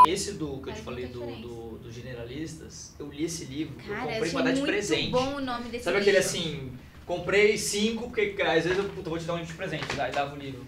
Esse que eu te falei do Generalistas, eu li esse livro, eu comprei pra dar de presente. Bom o nome desse Sabe livro. Aquele assim, comprei 5, porque às vezes eu vou te dar um livro de presente, daí dava o livro.